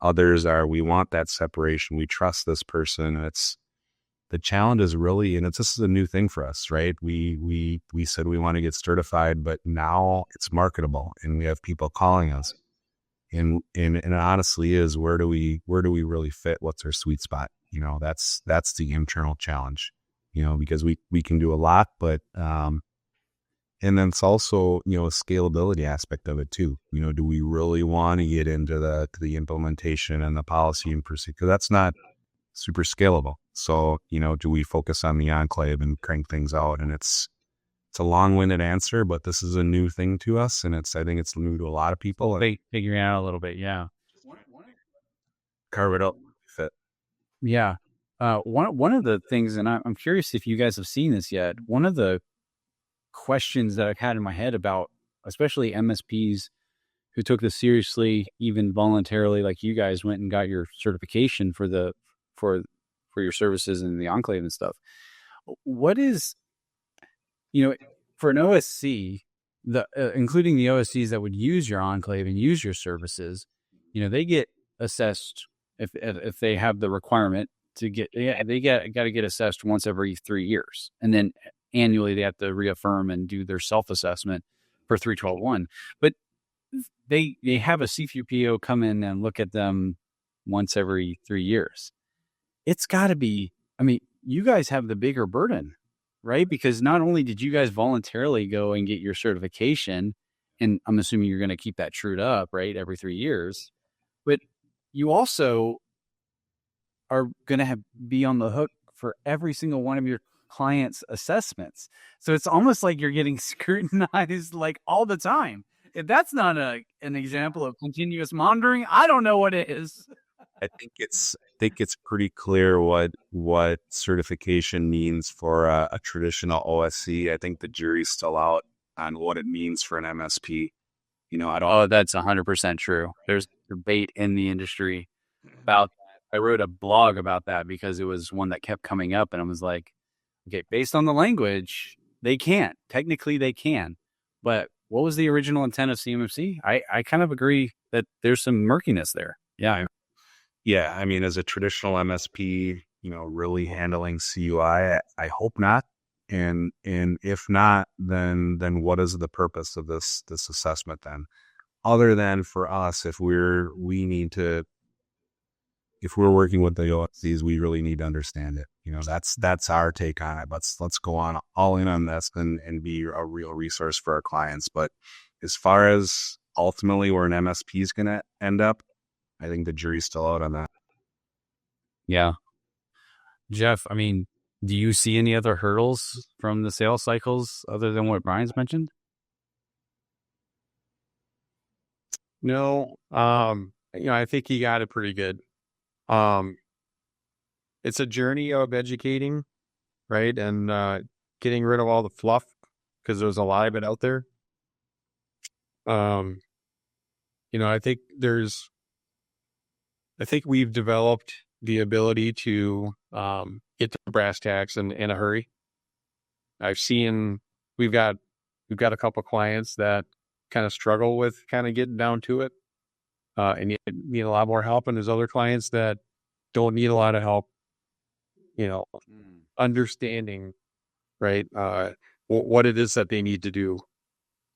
Others are, we want that separation. We trust this person. The challenge is really, and this is a new thing for us, right? We said we want to get certified, but now it's marketable and we have people calling us. And it honestly is, where do we really fit? What's our sweet spot? That's the internal challenge, because we can do a lot, but, and then it's also, a scalability aspect of it too. Do we really want to get into the implementation and the policy and procedure? Because that's not super scalable. So, do we focus on the enclave and crank things out? And it's a long-winded answer, but this is a new thing to us, and I think it's new to a lot of people. Figuring out a little bit, yeah. Carve it up, fit. Yeah. One of the things, and I'm curious if you guys have seen this yet. One of the questions that I've had in my head about, especially MSPs who took this seriously, even voluntarily, like you guys went and got your certification for your services in the enclave and stuff. What is, for an OSC, including the OSCs that would use your enclave and use your services, they get assessed if they have the requirement to get, they got to get assessed once every 3 years, and then annually they have to reaffirm and do their self-assessment for 312.1. But they have a CFPO come in and look at them once every 3 years. It's got to be, you guys have the bigger burden, right? Because not only did you guys voluntarily go and get your certification, and I'm assuming you're going to keep that trued up, right, every 3 years, but you also are going to be on the hook for every single one of your clients' assessments. So it's almost like you're getting scrutinized like all the time. If that's not an example of continuous monitoring, I don't know what it is. I think it's pretty clear what certification means for a traditional OSC. I think the jury's still out on what it means for an MSP. I don't. Oh, that's 100% true. There's debate in the industry about that. I wrote a blog about that because it was one that kept coming up, and I was like, okay, based on the language, they can't. Technically, they can. But what was the original intent of CMMC? I kind of agree that there's some murkiness there. Yeah. Yeah, I mean, as a traditional MSP, really handling CUI, I hope not. And if not, then what is the purpose of this assessment then? Other than for us, if we're working with the OSCs, we really need to understand it. That's our take on it. Let's go on all in on this and be a real resource for our clients. But as far as ultimately where an MSP is going to end up, I think the jury's still out on that. Yeah. Jeff, I mean, do you see any other hurdles from the sales cycles other than what Brian's mentioned? No, I think he got it pretty good. It's a journey of educating, right? And getting rid of all the fluff because there's a lot of it out there. I think we've developed the ability to get to brass tacks in a hurry. We've got a couple of clients that kind of struggle with kind of getting down to it, and you need a lot more help. And there's other clients that don't need a lot of help, understanding, right, what it is that they need to do.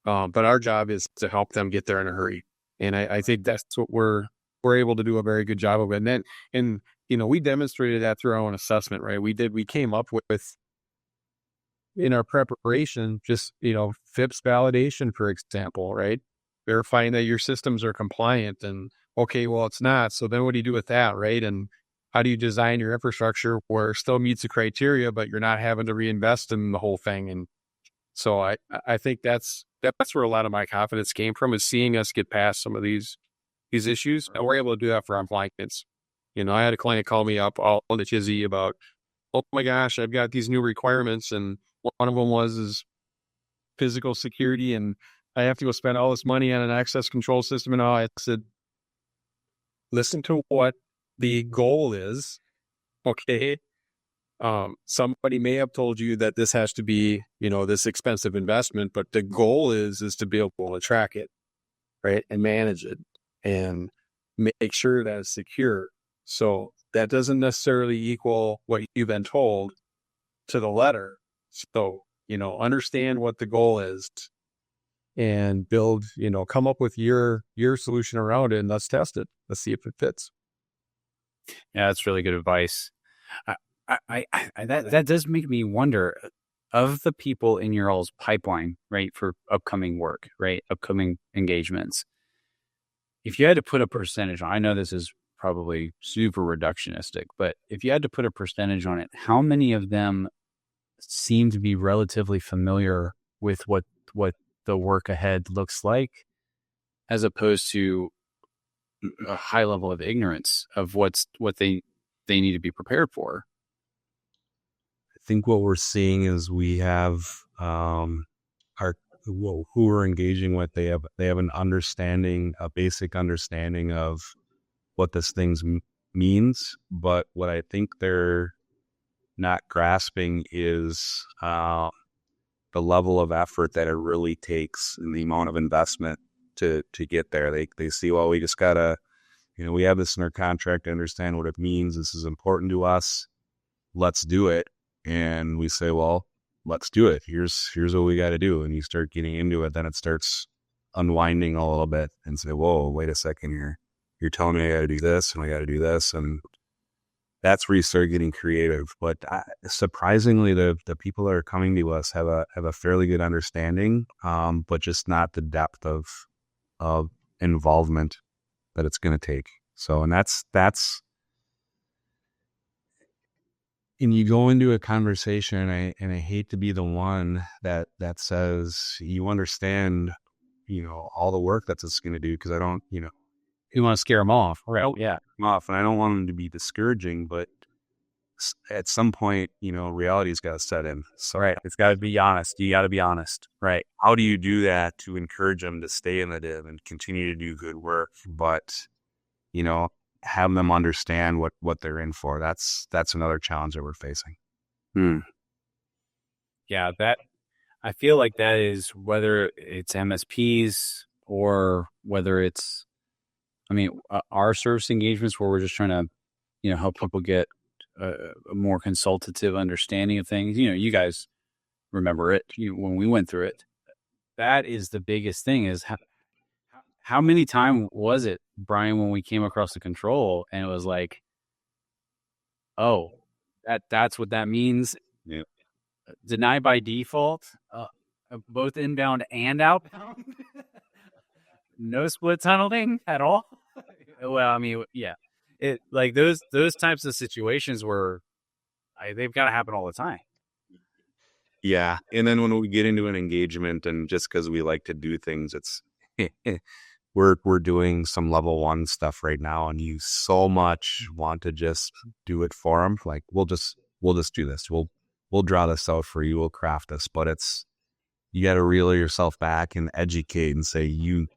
But our job is to help them get there in a hurry. And I think that's what we're able to do a very good job of. And we demonstrated that through our own assessment, right? We came up with in our preparation, just, FIPS validation, for example, right? Verifying that your systems are compliant and okay, well, it's not. So then what do you do with that, right? And how do you design your infrastructure where it still meets the criteria, but you're not having to reinvest in the whole thing? And so I think that's where a lot of my confidence came from, is seeing us get past some of these issues. And we're able to do that for our clients. I had a client call me up all in a tizzy about, oh my gosh, I've got these new requirements. And one of them is physical security. And I have to go spend all this money on an access control system. And all. I said, listen to what the goal is. Okay. Somebody may have told you that this has to be, this expensive investment, but the goal is to be able to track it, right? And manage it and make sure that it's secure. So that doesn't necessarily equal what you've been told to the letter. So, understand what the goal is and build, come up with your solution around it, and let's test it. Let's see if it fits. Yeah, that's really good advice. That does make me wonder, of the people in your all's pipeline, right, for upcoming work, right, upcoming engagements, if you had to put a percentage on, I know this is probably super reductionistic, but if you had to put a percentage on it, how many of them seem to be relatively familiar with what the work ahead looks like, as opposed to a high level of ignorance of what they need to be prepared for? I think what we're seeing is we have who we're engaging with. They have an understanding, a basic understanding of what this thing means. But what I think they're not grasping is the level of effort that it really takes and the amount of investment to get there. They see, well, we just gotta, we have this in our contract to understand what it means. This is important to us. Let's do it. And we say, well, let's do it. Here's what we got to do. And you start getting into it, then it starts unwinding a little bit and say, whoa, wait a second here. You're telling me I got to do this and I got to do this. And that's where you start getting creative. But surprisingly, the people that are coming to us have a fairly good understanding, but just not the depth of involvement that it's going to take. So, and that's and you go into a conversation, and I hate to be the one that says, you understand, all the work that it's going to do, because I don't, You want to scare them off, right? Oh, yeah, off, and I don't want them to be discouraging, but at some point, reality's got to set in. So Right. It's got to be honest. You got to be honest. Right. how do you do that to encourage them to stay in the div and continue to do good work, but, have them understand what they're in for? That's another challenge that we're facing. Yeah, I feel like that is, whether it's MSPs or whether it's, our service engagements where we're just trying to, help people get a more consultative understanding of things. You guys remember it when we went through it. That is the biggest thing, is how many times was it, Brian, when we came across the control and it was like, oh, that's what that means. Yeah. Deny by default, both inbound and outbound. No split tunneling at all. Well, yeah, it, like, those types of situations where they've got to happen all the time. Yeah. And then when we get into an engagement, and just because we like to do things, it's we're doing some level 1 stuff right now, and you so much want to just do it for them. Like, we'll just do this. We'll draw this out for you. We'll craft this, but you got to reel yourself back and educate and say, you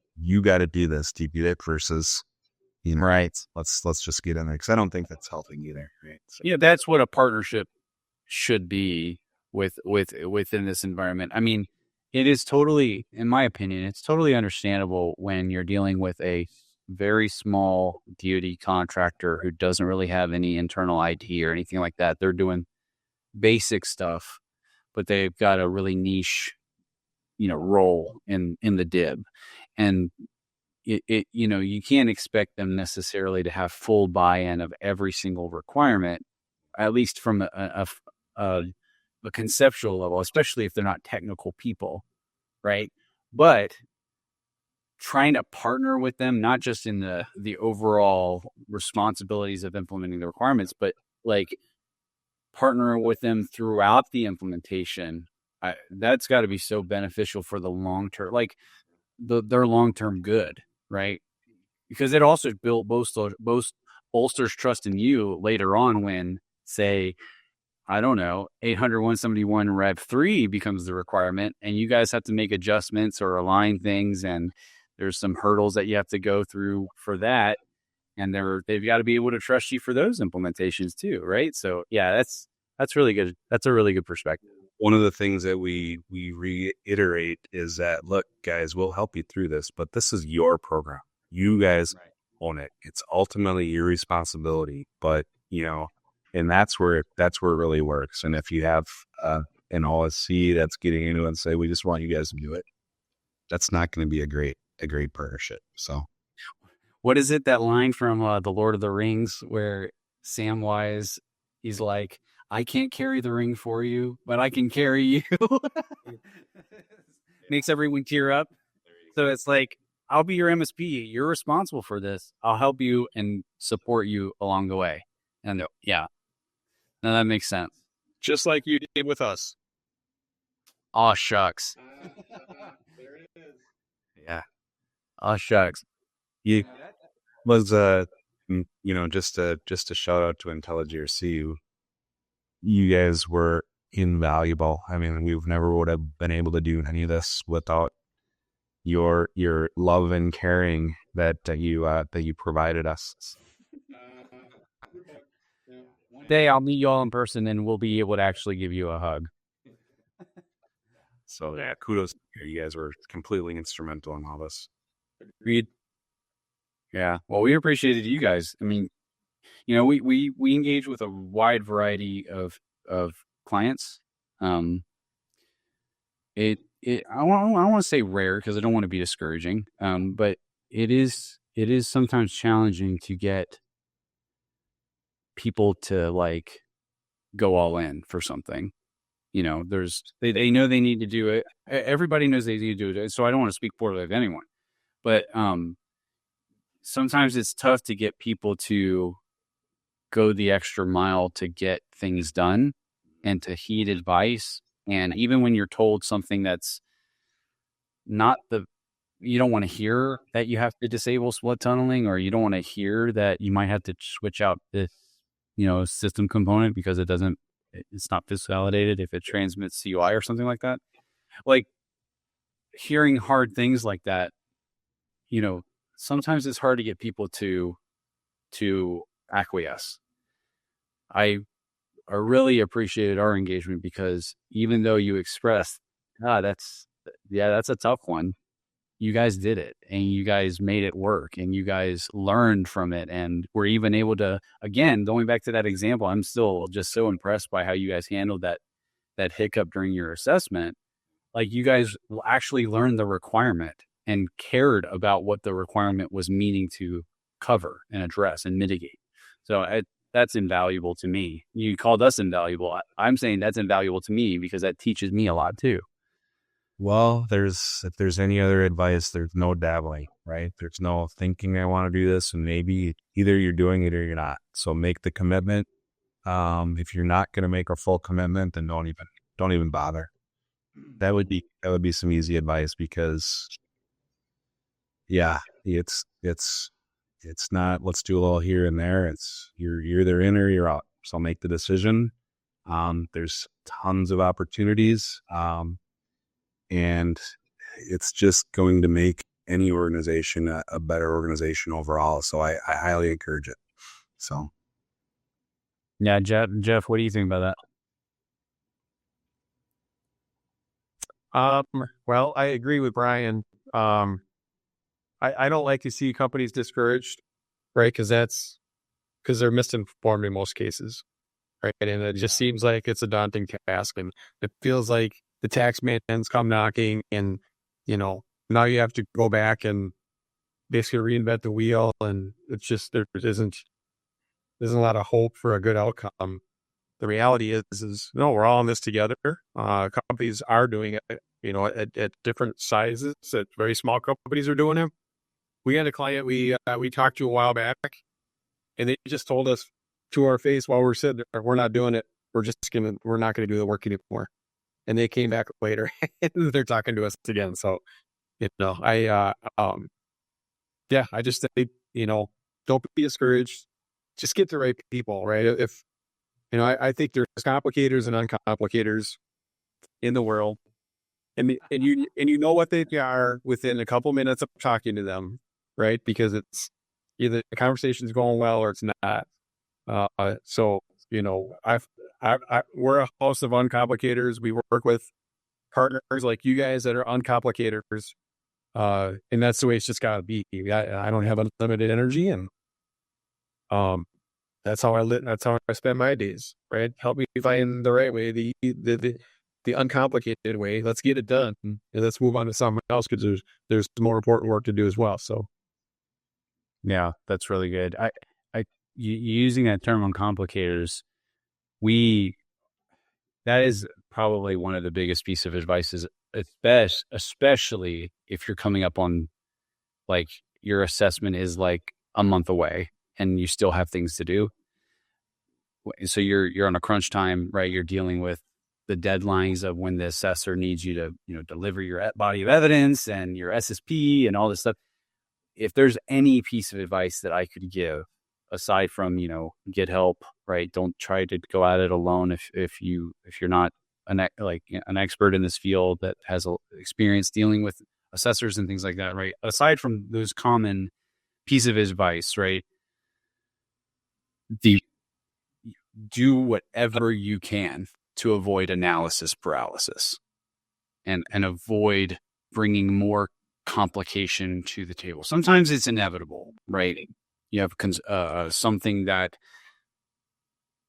got to do this to do it, versus, Right. let's just get in there, because I don't think that's healthy either. Right. So, Yeah, that's what a partnership should be within this environment. It is totally, in my opinion, it's totally understandable when you're dealing with a very small DoD contractor who doesn't really have any internal IT or anything like that. They're doing basic stuff, but they've got a really niche, role in the DIB, and you can't expect them necessarily to have full buy-in of every single requirement, at least from a conceptual level, especially if they're not technical people, right? But trying to partner with them, not just in the overall responsibilities of implementing the requirements, but like partner with them throughout the implementation, that's got to be so beneficial for the long term, like their long-term good, right? Because it also bolsters trust in you later on when, say, I don't know, 800.171 Rev 3 becomes the requirement, and you guys have to make adjustments or align things, and there's some hurdles that you have to go through for that, and they've got to be able to trust you for those implementations too, right? So yeah, that's really good. That's a really good perspective. one of the things that we reiterate is that, look, guys, we'll help you through this, but this is your program. You guys own it. It's ultimately your responsibility, but and that's where it really works. And if you have an OSC that's getting into it and say, we just want you guys to do it, that's not going to be a great partnership. So, what is it, that line from the Lord of the Rings where Samwise, he's like, I can't carry the ring for you, but I can carry you. Makes everyone tear up. So it's like, I'll be your MSP. You're responsible for this. I'll help you and support you along the way. And yeah, no, that makes sense. Just like you did with us. Aw, shucks. There it is. Yeah. Aw, shucks. You was just a shout out to IntelliGRC. You guys were invaluable. We've never would have been able to do any of this without your love and caring that you provided us. One day I'll meet you all in person and we'll be able to actually give you a hug. So yeah, kudos. You guys were completely instrumental in all this. Agreed. Yeah. Well, we appreciated you guys. We engage with a wide variety of clients. I don't want to say rare because I don't want to be discouraging. But it is sometimes challenging to get people to like go all in for something. They know they need to do it. Everybody knows they need to do it. So I don't want to speak poorly of anyone, but sometimes it's tough to get people to go the extra mile to get things done and to heed advice. And even when you're told something that's not you don't want to hear that you have to disable split tunneling, or you don't want to hear that you might have to switch out this, system component because it's not validated if it transmits CUI or something like that. Like, hearing hard things like that, sometimes it's hard to get people to acquiesce. I really appreciated our engagement because even though you expressed, that's a tough one, you guys did it and you guys made it work and you guys learned from it. And we're even able to, again, going back to that example, I'm still just so impressed by how you guys handled that hiccup during your assessment. Like, you guys actually learned the requirement and cared about what the requirement was meaning to cover and address and mitigate. So that's invaluable to me. You called us invaluable. I'm saying that's invaluable to me because that teaches me a lot too. Well, if there's any other advice, there's no dabbling, right? There's no thinking I want to do this, and maybe either you're doing it or you're not. So make the commitment. If you're not going to make a full commitment, then don't even bother. That would be some easy advice because, yeah, it's not, let's do a little here and there. It's you're either in or you're out. So make the decision. There's tons of opportunities. And it's just going to make any organization a better organization overall. So I highly encourage it. So. Yeah. Jeff, what do you think about that? Well, I agree with Brian. I don't like to see companies discouraged, right? Because they're misinformed in most cases, right? And it just seems like it's a daunting task, and it feels like the tax man's come knocking, and now you have to go back and basically reinvent the wheel, and it's just there isn't a lot of hope for a good outcome. The reality is no, we're all in this together. Companies are doing it, at different sizes. At very small companies are doing it. We had a client we talked to a while back, and they just told us to our face while we're sitting there, we're not doing it. We're not going to do the work anymore. And they came back later and they're talking to us again. So, I just think, don't be discouraged. Just get the right people, right? If, I think there's complicators and uncomplicators in the world, and you know what they are within a couple minutes of talking to them, right? Because it's either the conversation's going well or it's not. So, we're a host of uncomplicators. We work with partners like you guys that are uncomplicators. And that's the way it's just got to be. I don't have unlimited energy, and that's how I spend my days, right? Help me find the right way, the uncomplicated way. Let's get it done, and let's move on to something else because there's more important work to do as well. So, yeah, that's really good. Using that term uncomplicators, that is probably one of the biggest pieces of advice, is especially if you're coming up on, like, your assessment is like a month away and you still have things to do. So you're on a crunch time, right? You're dealing with the deadlines of when the assessor needs you to, deliver your body of evidence and your SSP and all this stuff. If there's any piece of advice that I could give, aside from, get help, right? Don't try to go at it alone. If you're not an expert in this field that has experience dealing with assessors and things like that, right? Aside from those common piece of advice, right? Do whatever you can to avoid analysis paralysis and avoid bringing more complication to the table. Sometimes it's inevitable, right? You have something that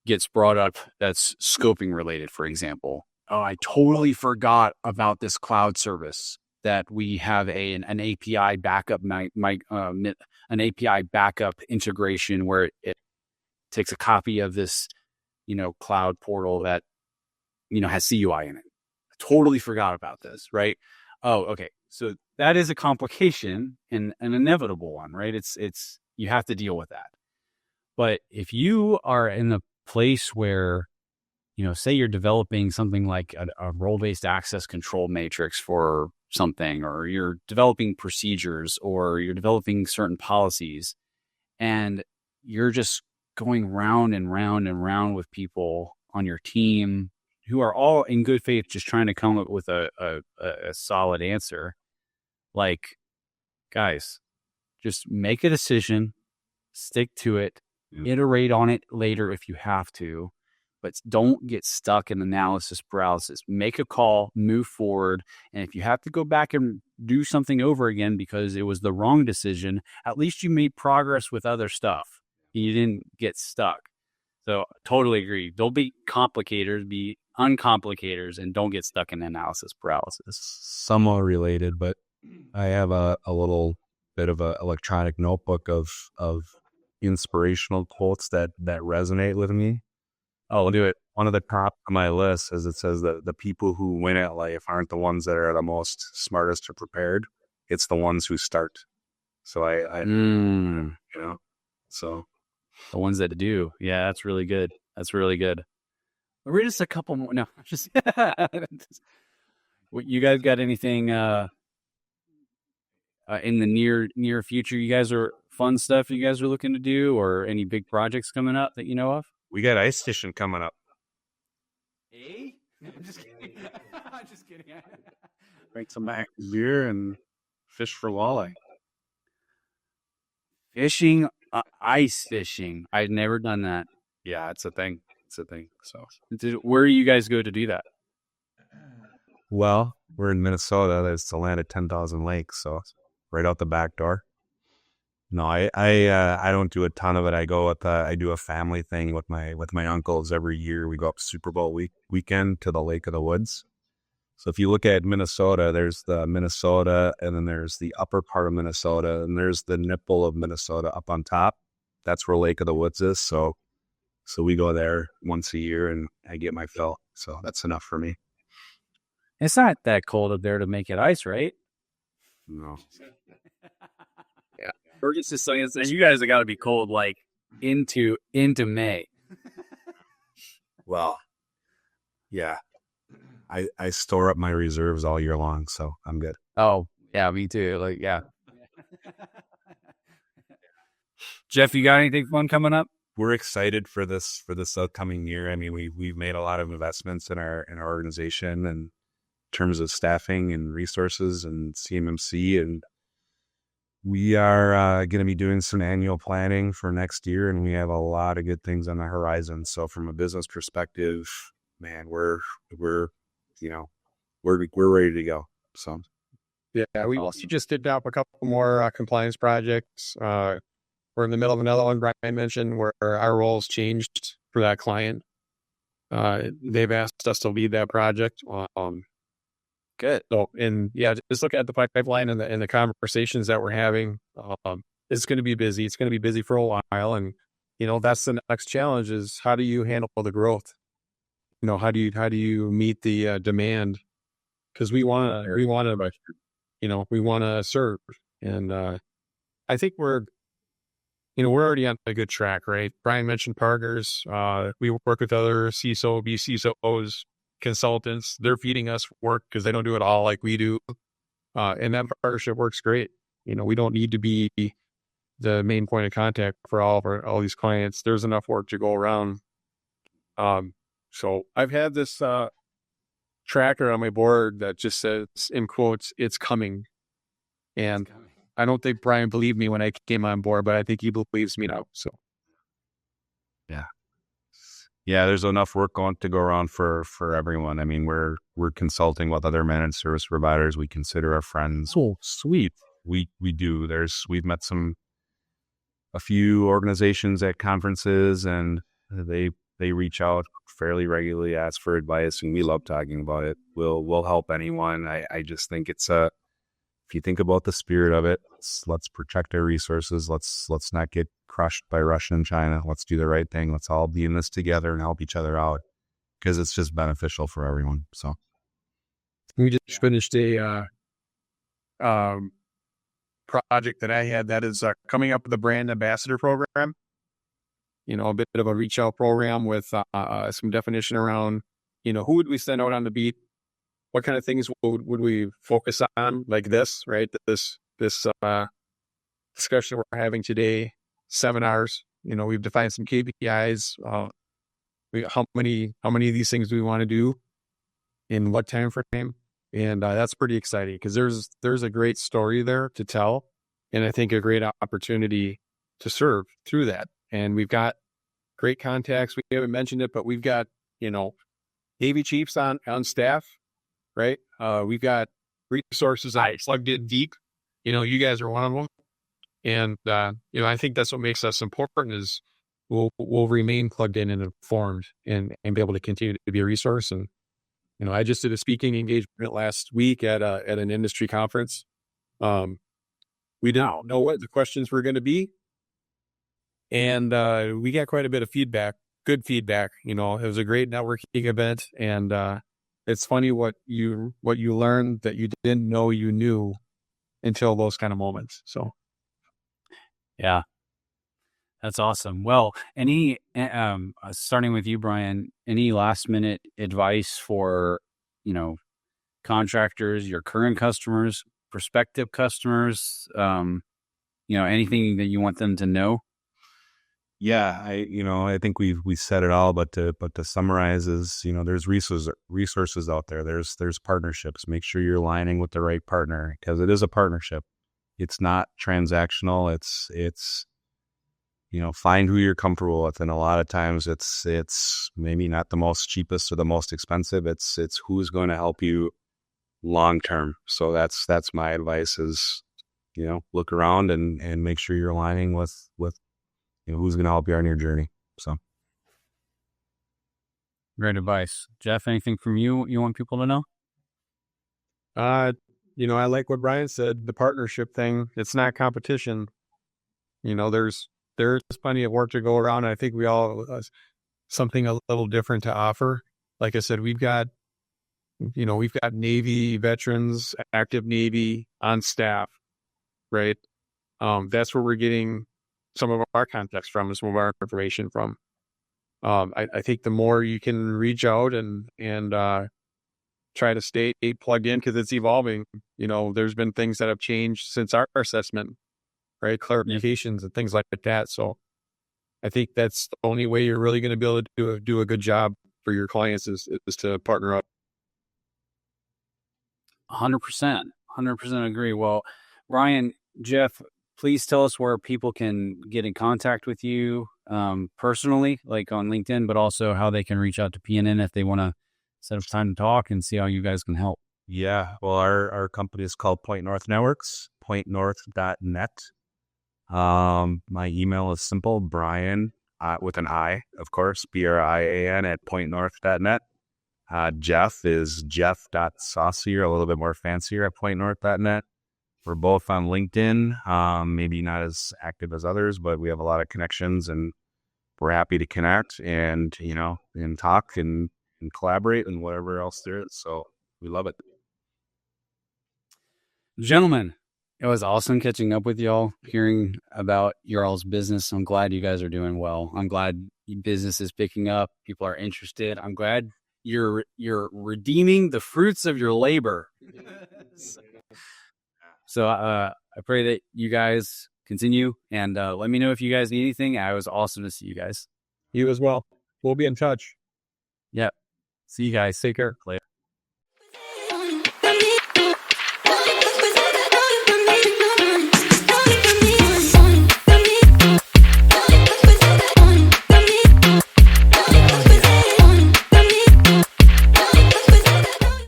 gets brought up that's scoping related, for example. Oh, I totally forgot about this cloud service that we have an API backup, an API backup integration where it takes a copy of this, cloud portal that, has CUI in it. I totally forgot about this, right? Oh, okay. So that is a complication and an inevitable one, right? It's you have to deal with that. But if you are in a place where, say you're developing something like a role-based access control matrix for something, or you're developing procedures, or you're developing certain policies, and you're just going round and round and round with people on your team who are all in good faith just trying to come up with a solid answer, like, guys, just make a decision, stick to it, iterate on it later if you have to, but don't get stuck in analysis paralysis. Make a call, move forward. And if you have to go back and do something over again because it was the wrong decision, at least you made progress with other stuff. You didn't get stuck. So totally agree. Don't be complicators, be uncomplicators, and don't get stuck in analysis paralysis. Somewhat related, but I have a little bit of a electronic notebook of inspirational quotes that resonate with me. Oh, do it. One of the top of my list is it says that the people who win at life aren't the ones that are the most smartest or prepared. It's the ones who start. So so the ones that do. Yeah, that's really good. That's really good. We're just a couple more. No, just you guys got anything in the near future? You guys are fun stuff you guys are looking to do, or any big projects coming up that you know of? We got ice fishing coming up. Hey? I'm just kidding. I'm just kidding. Drink some beer and fish for walleye. Fishing, ice fishing. I've never done that. Yeah, it's a thing. So, where do you guys go to do that? Well, we're in Minnesota. That's the land of 10,000 lakes, so right out the back door. No, I don't do a ton of it. I go I do a family thing with my uncles every year. We go up Super Bowl weekend to the Lake of the Woods. So if you look at Minnesota, there's the Minnesota, and then there's the upper part of Minnesota, and there's the nipple of Minnesota up on top. That's where Lake of the Woods is. So we go there once a year, and I get my fill. So that's enough for me. It's not that cold up there to make it ice, right? No. Yeah. We're just saying, you guys have got to be cold like into May. Well, yeah. I store up my reserves all year long, so I'm good. Oh, yeah, me too. Like, yeah. Jeff, you got anything fun coming up? We're excited for this upcoming year. I mean, we've made a lot of investments in our organization and in terms of staffing and resources and CMMC, and we are going to be doing some annual planning for next year, and we have a lot of good things on the horizon. So from a business perspective, man, we're ready to go. So yeah, we just did up a couple more compliance projects. We're in the middle of another one Brian mentioned where our roles changed for that client. They've asked us to lead that project. Good. So, and yeah, just look at the pipeline and the conversations that we're having. It's going to be busy. It's going to be busy for a while. And, that's the next challenge is how do you handle the growth? How do you meet the demand? Because we want to serve. And I think we're already on a good track, right? Brian mentioned partners. We work with other CISO, BCISOs, consultants. They're feeding us work because they don't do it all like we do. And that partnership works great. We don't need to be the main point of contact for all these clients. There's enough work to go around. So I've had this tracker on my board that just says, in quotes, "It's coming." And I don't think Brian believed me when I came on board, but I think he believes me now. So, yeah, there's enough work to go around for everyone. I mean, we're consulting with other managed service providers. We consider our friends. Oh, sweet. We do. We've met a few organizations at conferences, and they reach out fairly regularly, ask for advice, and we love talking about it. We'll help anyone. I just think it's if you think about the spirit of it, let's protect our resources. Let's not get crushed by Russia and China. Let's do the right thing. Let's all be in this together and help each other out because it's just beneficial for everyone. So we just finished a project that I had that is coming up with the brand ambassador program. a bit of a reach out program with some definition around, who would we send out on the beat? What kind of things would we focus on, like this, right? This discussion we're having today, seminars. We've defined some KPIs. How many of these things do we want to do in what time frame? And that's pretty exciting because there's a great story there to tell, and I think a great opportunity to serve through that. And we've got great contacts. We haven't mentioned it, but we've got Navy chiefs on staff, right? We've got resources plugged in deep. You guys are one of them, and I think that's what makes us important is we'll remain plugged in and informed and be able to continue to be a resource. And I just did a speaking engagement last week at an industry conference. We didn't know what the questions were going to be, and we got quite a bit of feedback, good feedback. It was a great networking event, and it's funny what you learned that you didn't know you knew until those kind of moments. So, yeah, that's awesome. Well, any starting with you, Brian, any last minute advice for contractors, your current customers, prospective customers, anything that you want them to know? Yeah, I think we said it all, but to summarize is, there's resources out there. There's partnerships. Make sure you're aligning with the right partner because it is a partnership. It's not transactional. It's find who you're comfortable with, and a lot of times it's maybe not the most cheapest or the most expensive. It's who's going to help you long term. So that's my advice is, look around and make sure you're aligning with who's going to help you on your journey. So great advice. Jeff, anything from you want people to know? I like what Brian said, the partnership thing. It's not competition. There's plenty of work to go around. I think we all something a little different to offer. Like I said, we've got Navy veterans, active Navy on staff, right? That's where we're getting some of our context from and some of our information from. I think the more you can reach out and try to stay plugged in because it's evolving. There's been things that have changed since our assessment, right? Clarifications and things like that. So I think that's the only way you're really going to be able to do a good job for your clients is to partner up. 100% agree. Well, Brian, Jeff, please tell us where people can get in contact with you personally, like on LinkedIn, but also how they can reach out to PNN if they want to set up time to talk and see how you guys can help. Yeah. Well, our company is called Point North Networks, pointnorth.net. My email is simple, Brian, with an I, of course, BRIAN at pointnorth.net. Jeff is jeff.saucier, a little bit more fancier at pointnorth.net. We're both on LinkedIn, maybe not as active as others, but we have a lot of connections and we're happy to connect and, and talk and collaborate and whatever else there is. So we love it. Gentlemen, it was awesome catching up with y'all, hearing about your all's business. I'm glad you guys are doing well. I'm glad business is picking up. People are interested. I'm glad you're redeeming the fruits of your labor. So I pray that you guys continue and let me know if you guys need anything. It was awesome to see you guys. You as well. We'll be in touch. Yep. See you guys. Take care. Later.